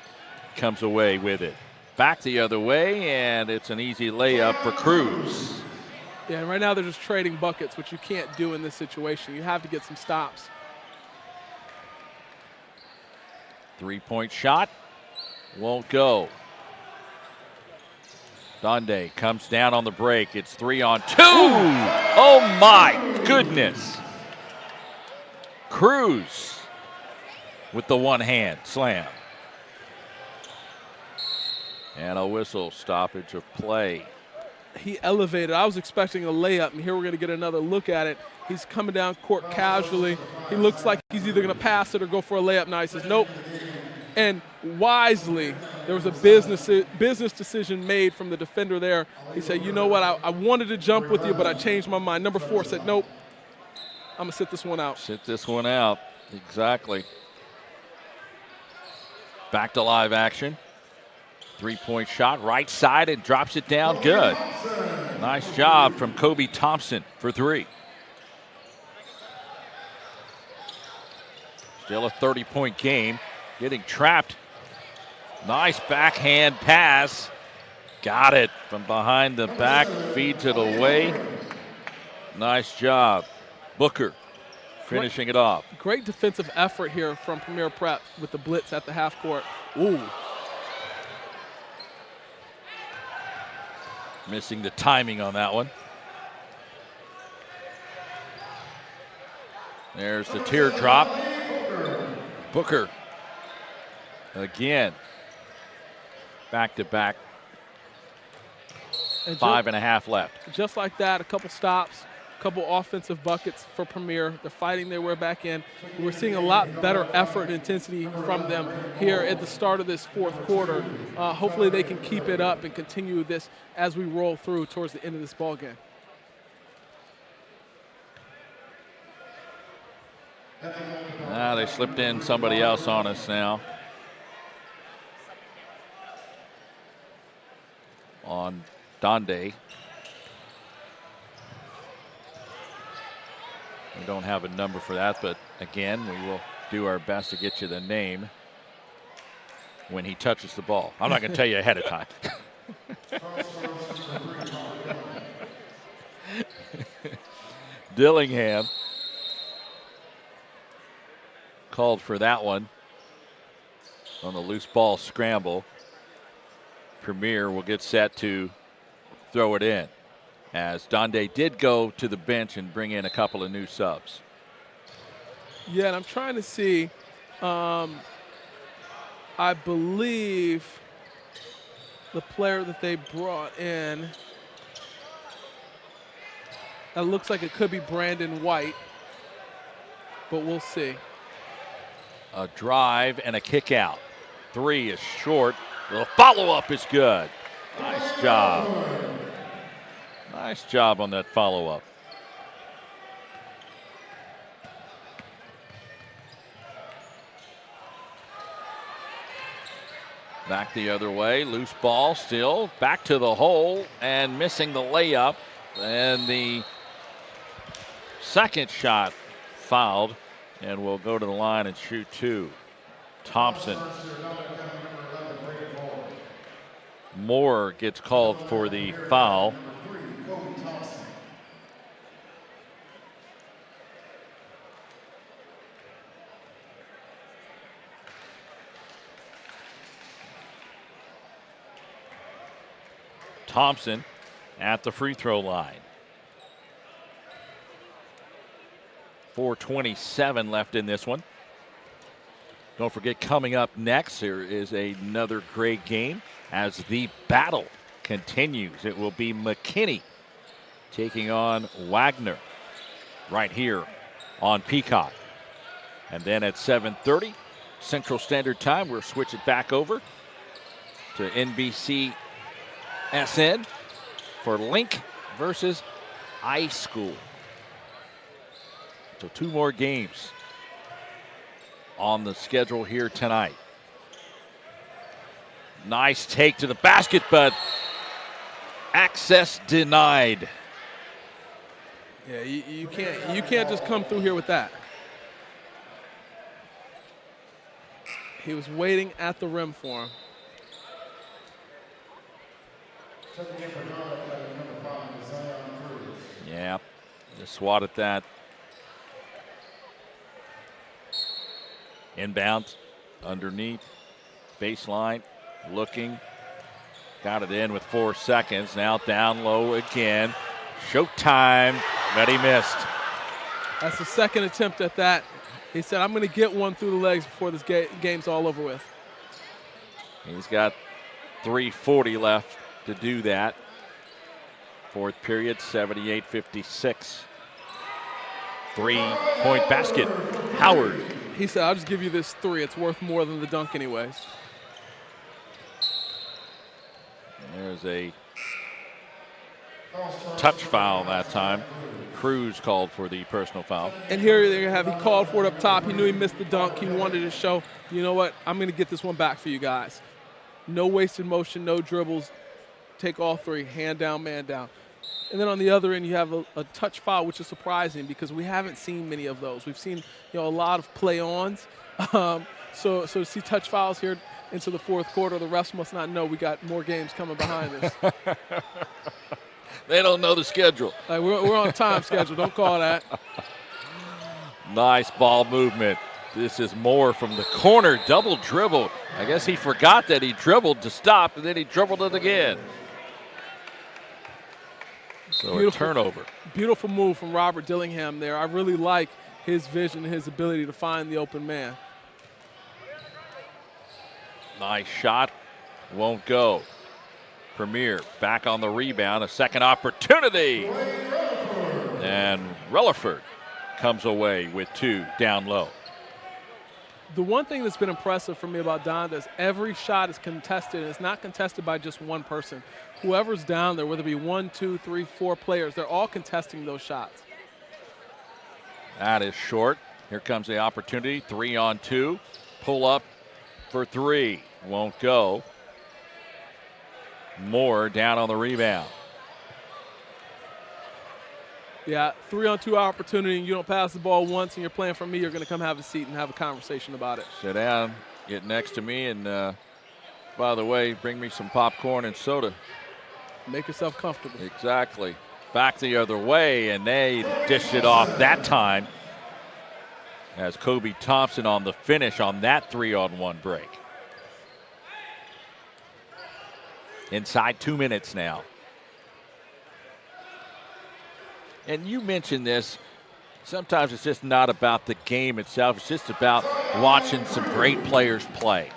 comes away with it. Back the other way, and it's an easy layup for Cruz. Yeah, and right now they're just trading buckets, which you can't do in this situation. You have to get some stops. 3-point shot won't go. Donda comes down on the break. It's 3 on 2. Oh my goodness. Cruz with the one-hand slam. And a whistle, stoppage of play. He elevated. I was expecting a layup, and here we're going to get another look at it. He's coming down court casually. He looks like he's either going to pass it or go for a layup. Now he says, nope. And wisely, there was a business decision made from the defender there. He said, you know what, I wanted to jump with you, but I changed my mind. Number 4 said, nope, I'm going to sit this one out. Sit this one out, exactly. Back to live action. 3-point shot, right side, and drops it down good. Nice job from Kobe Thompson for 3. Still a 30-point game. Getting trapped. Nice backhand pass. Got it from behind the back. Feeds it away. Nice job. Booker finishing it off. Great defensive effort here from Premier Prep with the blitz at the half court. Ooh. Missing the timing on that one. There's the teardrop. Booker. Again, back-to-back, 5.5 left. Just like that, a couple stops, a couple offensive buckets for Premier. They're fighting their way back in. We're seeing a lot better effort and intensity from them here at the start of this 4th quarter. Hopefully they can keep it up and continue this as we roll through towards the end of this ball game. They slipped in somebody else on us now. On Donda. We don't have a number for that, but again, we will do our best to get you the name when he touches the ball. I'm not going to tell you ahead of time. Dillingham called for that one on the loose ball scramble. Premier will get set to throw it in. as Donda did go to the bench and bring in a couple of new subs. Yeah, and I'm trying to see. I believe the player that they brought in, it looks like it could be Brandon White, but we'll see. A drive and a kick out. 3 is short. The follow-up is good. Nice job. Nice job on that follow-up. Back the other way, loose ball still, back to the hole and missing the layup. And the second shot fouled, and will go to the line and shoot 2. Thompson. Moore gets called for the foul. Thompson at the free throw line. 4:27 left in this one. Don't forget, coming up next, there is another great game as the battle continues. It will be McKinney taking on Wagner right here on Peacock. And then at 7:30 Central Standard Time, we'll switch it back over to NBC SN for Link versus iSchool. So 2 more games on the schedule here tonight. Nice take to the basket, but access denied. Yeah, you can't just come through here with that. He was waiting at the rim for him. Yeah, just swatted that. Inbound, underneath, baseline, looking. Got it in with 4 seconds. Now down low again. Showtime, but he missed. That's the second attempt at that. He said, I'm going to get one through the legs before this game's all over with. He's got 3:40 left to do that. Fourth period, 78-56. 3-point basket. Howard. He said, I'll just give you this 3. It's worth more than the dunk anyways. There's a touch foul that time. Cruz called for the personal foul. And here you have, he called for it up top. He knew he missed the dunk. He wanted to show, you know what, I'm going to get this one back for you guys. No wasted motion, no dribbles. Take all 3, hand down, man down. And then on the other end, you have a touch foul, which is surprising because we haven't seen many of those. We've seen, a lot of play-ons. So to see touch fouls here into the fourth quarter, the refs must not know we got more games coming behind us. They don't know the schedule. We're on a time schedule. Don't call that. Nice ball movement. This is Moore from the corner, double dribble. I guess he forgot that he dribbled to stop, and then he dribbled it again. So a turnover. Beautiful move from Robert Dillingham there. I really like his vision, his ability to find the open man. Nice shot. Won't go. Premier back on the rebound. A second opportunity. And Relaford comes away with 2 down low. The one thing that's been impressive for me about Donda is every shot is contested, and it's not contested by just one person. Whoever's down there, whether it be 1, 2, 3, 4 players, they're all contesting those shots. That is short. Here comes the opportunity. 3-on-2. Pull up for 3. Won't go. Moore down on the rebound. Yeah, 3-on-2 opportunity, and you don't pass the ball once and you're playing for me, you're going to come have a seat and have a conversation about it. Sit down, get next to me, and by the way, bring me some popcorn and soda. Make yourself comfortable. Exactly. Back the other way, and they dished it off that time as Kobe Thompson on the finish on that 3-on-1 break. Inside 2 minutes now. And you mentioned this. Sometimes it's just not about the game itself. It's just about watching some great players play.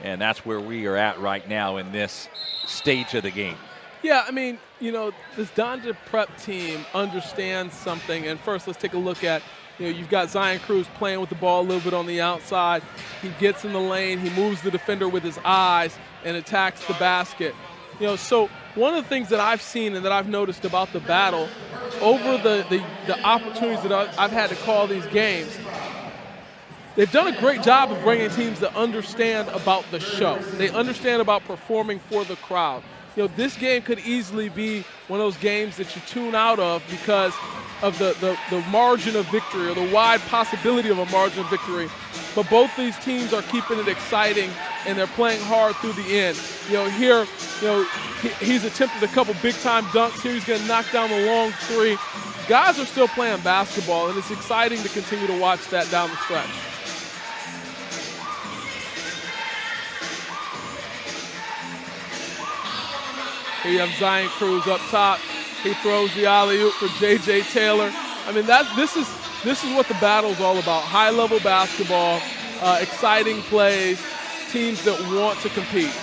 And that's where we are at right now in this stage of the game. Yeah, I mean, this Donda prep team understands something. And first, let's take a look at, you've got Zion Cruz playing with the ball a little bit on the outside. He gets in the lane. He moves the defender with his eyes and attacks the basket. So one of the things that I've seen and that I've noticed about the battle over the opportunities that I've had to call these games, they've done a great job of bringing teams that understand about the show. They understand about performing for the crowd. This game could easily be one of those games that you tune out of because of the margin of victory or the wide possibility of a margin of victory. But both these teams are keeping it exciting, and they're playing hard through the end. Here, he's attempted a couple big-time dunks. Here he's going to knock down the long three. Guys are still playing basketball, and it's exciting to continue to watch that down the stretch. Here you have Zion Cruz up top. He throws the alley-oop for J.J. Taylor. I mean, this is what the battle's all about. High-level basketball, exciting plays, teams that want to compete.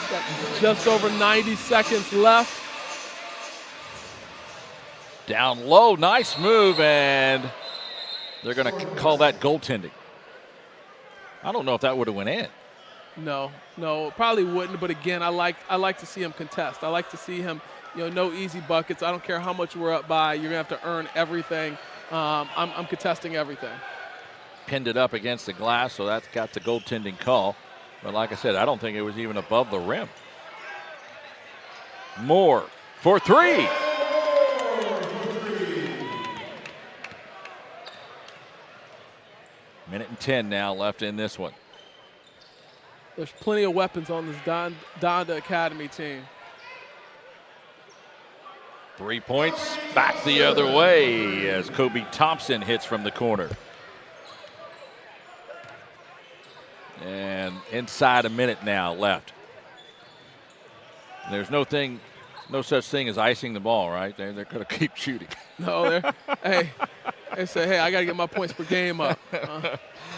Got just over 90 seconds left. Down low, nice move, and they're going to call that goaltending. I don't know if that would have went in. No, probably wouldn't. But again, I like to see him contest. I like to see him, no easy buckets. I don't care how much we're up by. You're gonna have to earn everything. I'm contesting everything. Pinned it up against the glass, so that's got the goaltending call. But like I said, I don't think it was even above the rim. Moore for three. Minute and 10 now left in this one. There's plenty of weapons on this Donda Academy team. 3 points back the other way as Kobe Thompson hits from the corner. And inside a minute now left. There's no such thing as icing the ball, right? They're going to keep shooting. No, they say, I got to get my points per game up.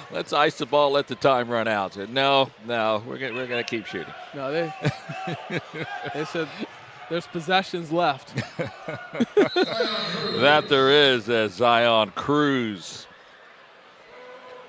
Let's ice the ball, let the time run out. Said, no, we're gonna keep shooting. No, they said there's possessions left. That there is, as Zion Cruz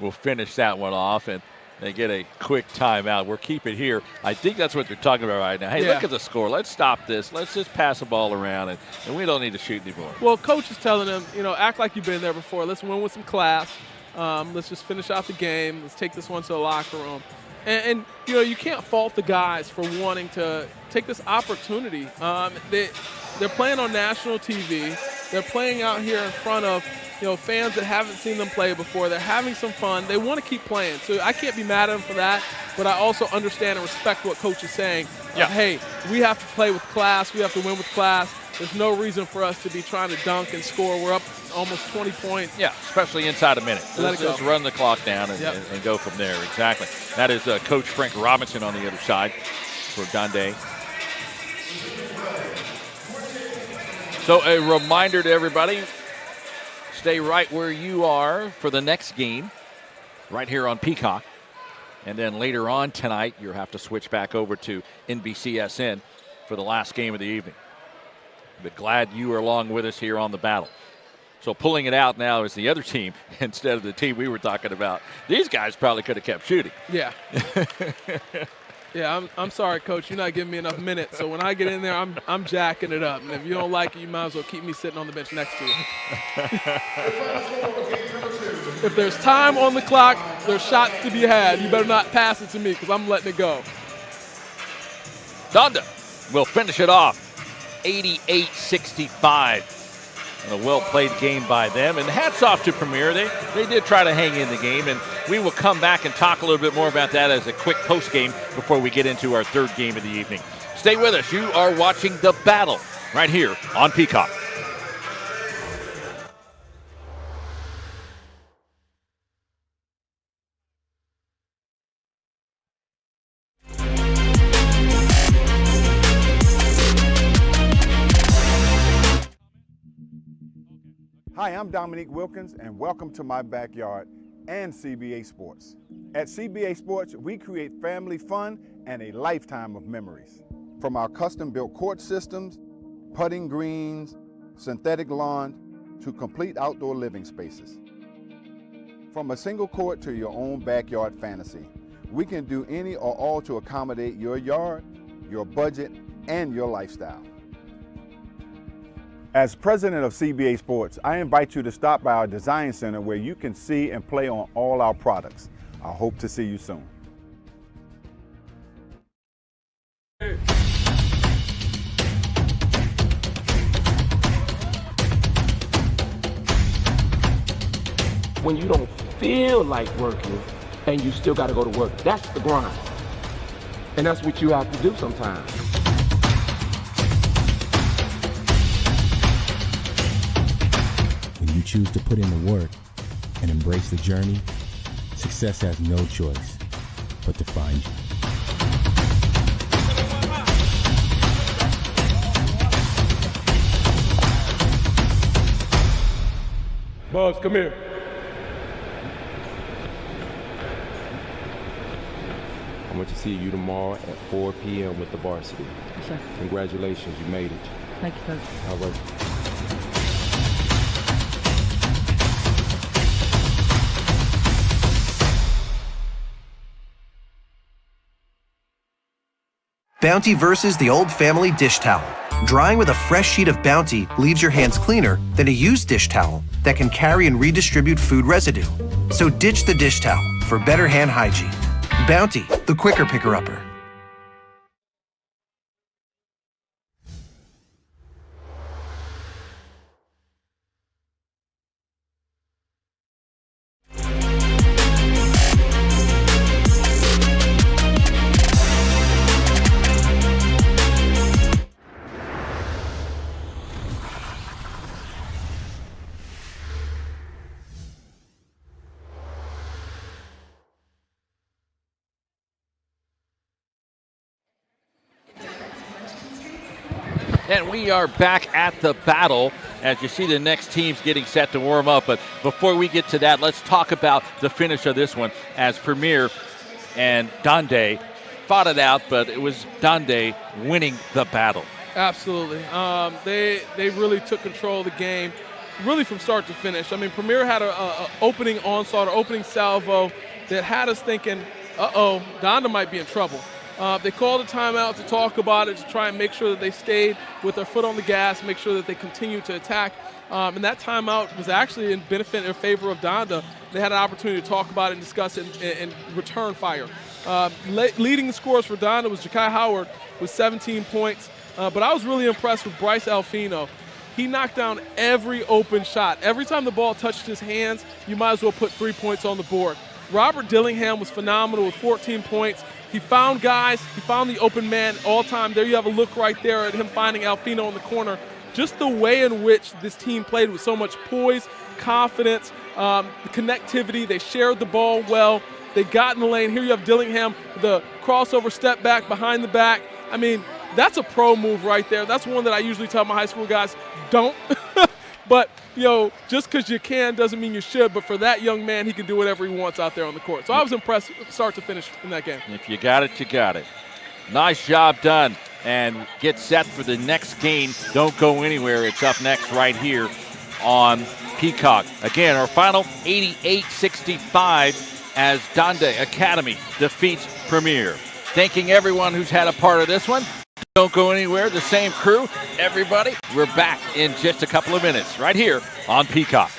will finish that one off, and they get a quick timeout. We'll keep it here. I think that's what they're talking about right now. Hey, Look at the score. Let's stop this. Let's just pass the ball around, and we don't need to shoot anymore. Well, coach is telling them, act like you've been there before. Let's win with some class. Let's just finish out the game. Let's take this one to the locker room. And you can't fault the guys for wanting to take this opportunity. They're playing on national TV. They're playing out here in front of fans that haven't seen them play before. They're having some fun. They want to keep playing. So I can't be mad at them for that. But I also understand and respect what coach is saying. Hey, we have to play with class. We have to win with class. There's no reason for us to be trying to dunk and score. We're up almost 20 points. Yeah, especially inside a minute. Let's just run the clock down and go from there. Exactly. That is Coach Frank Robinson on the other side for Donda. So a reminder to everybody, stay right where you are for the next game, right here on Peacock. And then later on tonight, you'll have to switch back over to NBCSN for the last game of the evening. But glad you are along with us here on the battle. So pulling it out now is the other team instead of the team we were talking about. These guys probably could have kept shooting. Yeah. Yeah, I'm sorry, Coach. You're not giving me enough minutes. So when I get in there, I'm jacking it up. And if you don't like it, you might as well keep me sitting on the bench next to you. If there's time on the clock, there's shots to be had. You better not pass it to me because I'm letting it go. Donda will finish it off. 88-65. And a well-played game by them. And hats off to Premier. They did try to hang in the game. And we will come back and talk a little bit more about that as a quick post-game before we get into our third game of the evening. Stay with us. You are watching The Battle right here on Peacock. Hi, I'm Dominique Wilkins, and welcome to my backyard and CBA Sports. At CBA Sports, we create family fun and a lifetime of memories. From our custom-built court systems, putting greens, synthetic lawns, to complete outdoor living spaces. From a single court to your own backyard fantasy, we can do any or all to accommodate your yard, your budget, and your lifestyle. As president of CBA Sports, I invite you to stop by our design center where you can see and play on all our products. I hope to see you soon. When you don't feel like working and you still got to go to work, that's the grind. And that's what you have to do sometimes. When you choose to put in the work and embrace the journey, success has no choice but to find you. Buzz, come here. I want to see you tomorrow at 4 p.m. with the varsity. Yes, sir. Congratulations, you made it. Thank you, Coach. All right. Bounty versus the old family dish towel. Drying with a fresh sheet of Bounty leaves your hands cleaner than a used dish towel that can carry and redistribute food residue. So ditch the dish towel for better hand hygiene. Bounty, the quicker picker-upper. And we are back at the battle as you see the next teams getting set to warm up. But before we get to that, let's talk about the finish of this one as Premier and Donda fought it out, but it was Donda winning the battle. Absolutely. They really took control of the game, really from start to finish. I mean, Premier had a opening onslaught, or opening salvo that had us thinking, uh-oh, Donda might be in trouble. They called a timeout to talk about it, to try and make sure that they stayed with their foot on the gas, make sure that they continued to attack. And that timeout was actually in benefit or favor of Donda. They had an opportunity to talk about it and discuss it and return fire. Leading the scores for Donda was Ja'Kai Howard with 17 points. But I was really impressed with Bryce Alfino. He knocked down every open shot. Every time the ball touched his hands, you might as well put 3 points on the board. Robert Dillingham was phenomenal with 14 points. He found guys. He found the open man all time. There you have a look right there at him finding Alfino in the corner. Just the way in which this team played with so much poise, confidence, the connectivity. They shared the ball well. They got in the lane. Here you have Dillingham, the crossover step back behind the back. I mean, that's a pro move right there. That's one that I usually tell my high school guys, don't. But, you know, just because you can doesn't mean you should. But for that young man, he can do whatever he wants out there on the court. So I was impressed start to finish in that game. If you got it, you got it. Nice job done. And get set for the next game. Don't go anywhere. It's up next right here on Peacock. Again, our final 88-65 as Donda Academy defeats Premier. Thanking everyone who's had a part of this one. Don't go anywhere. The same crew, everybody. We're back in just a couple of minutes right here on Peacock.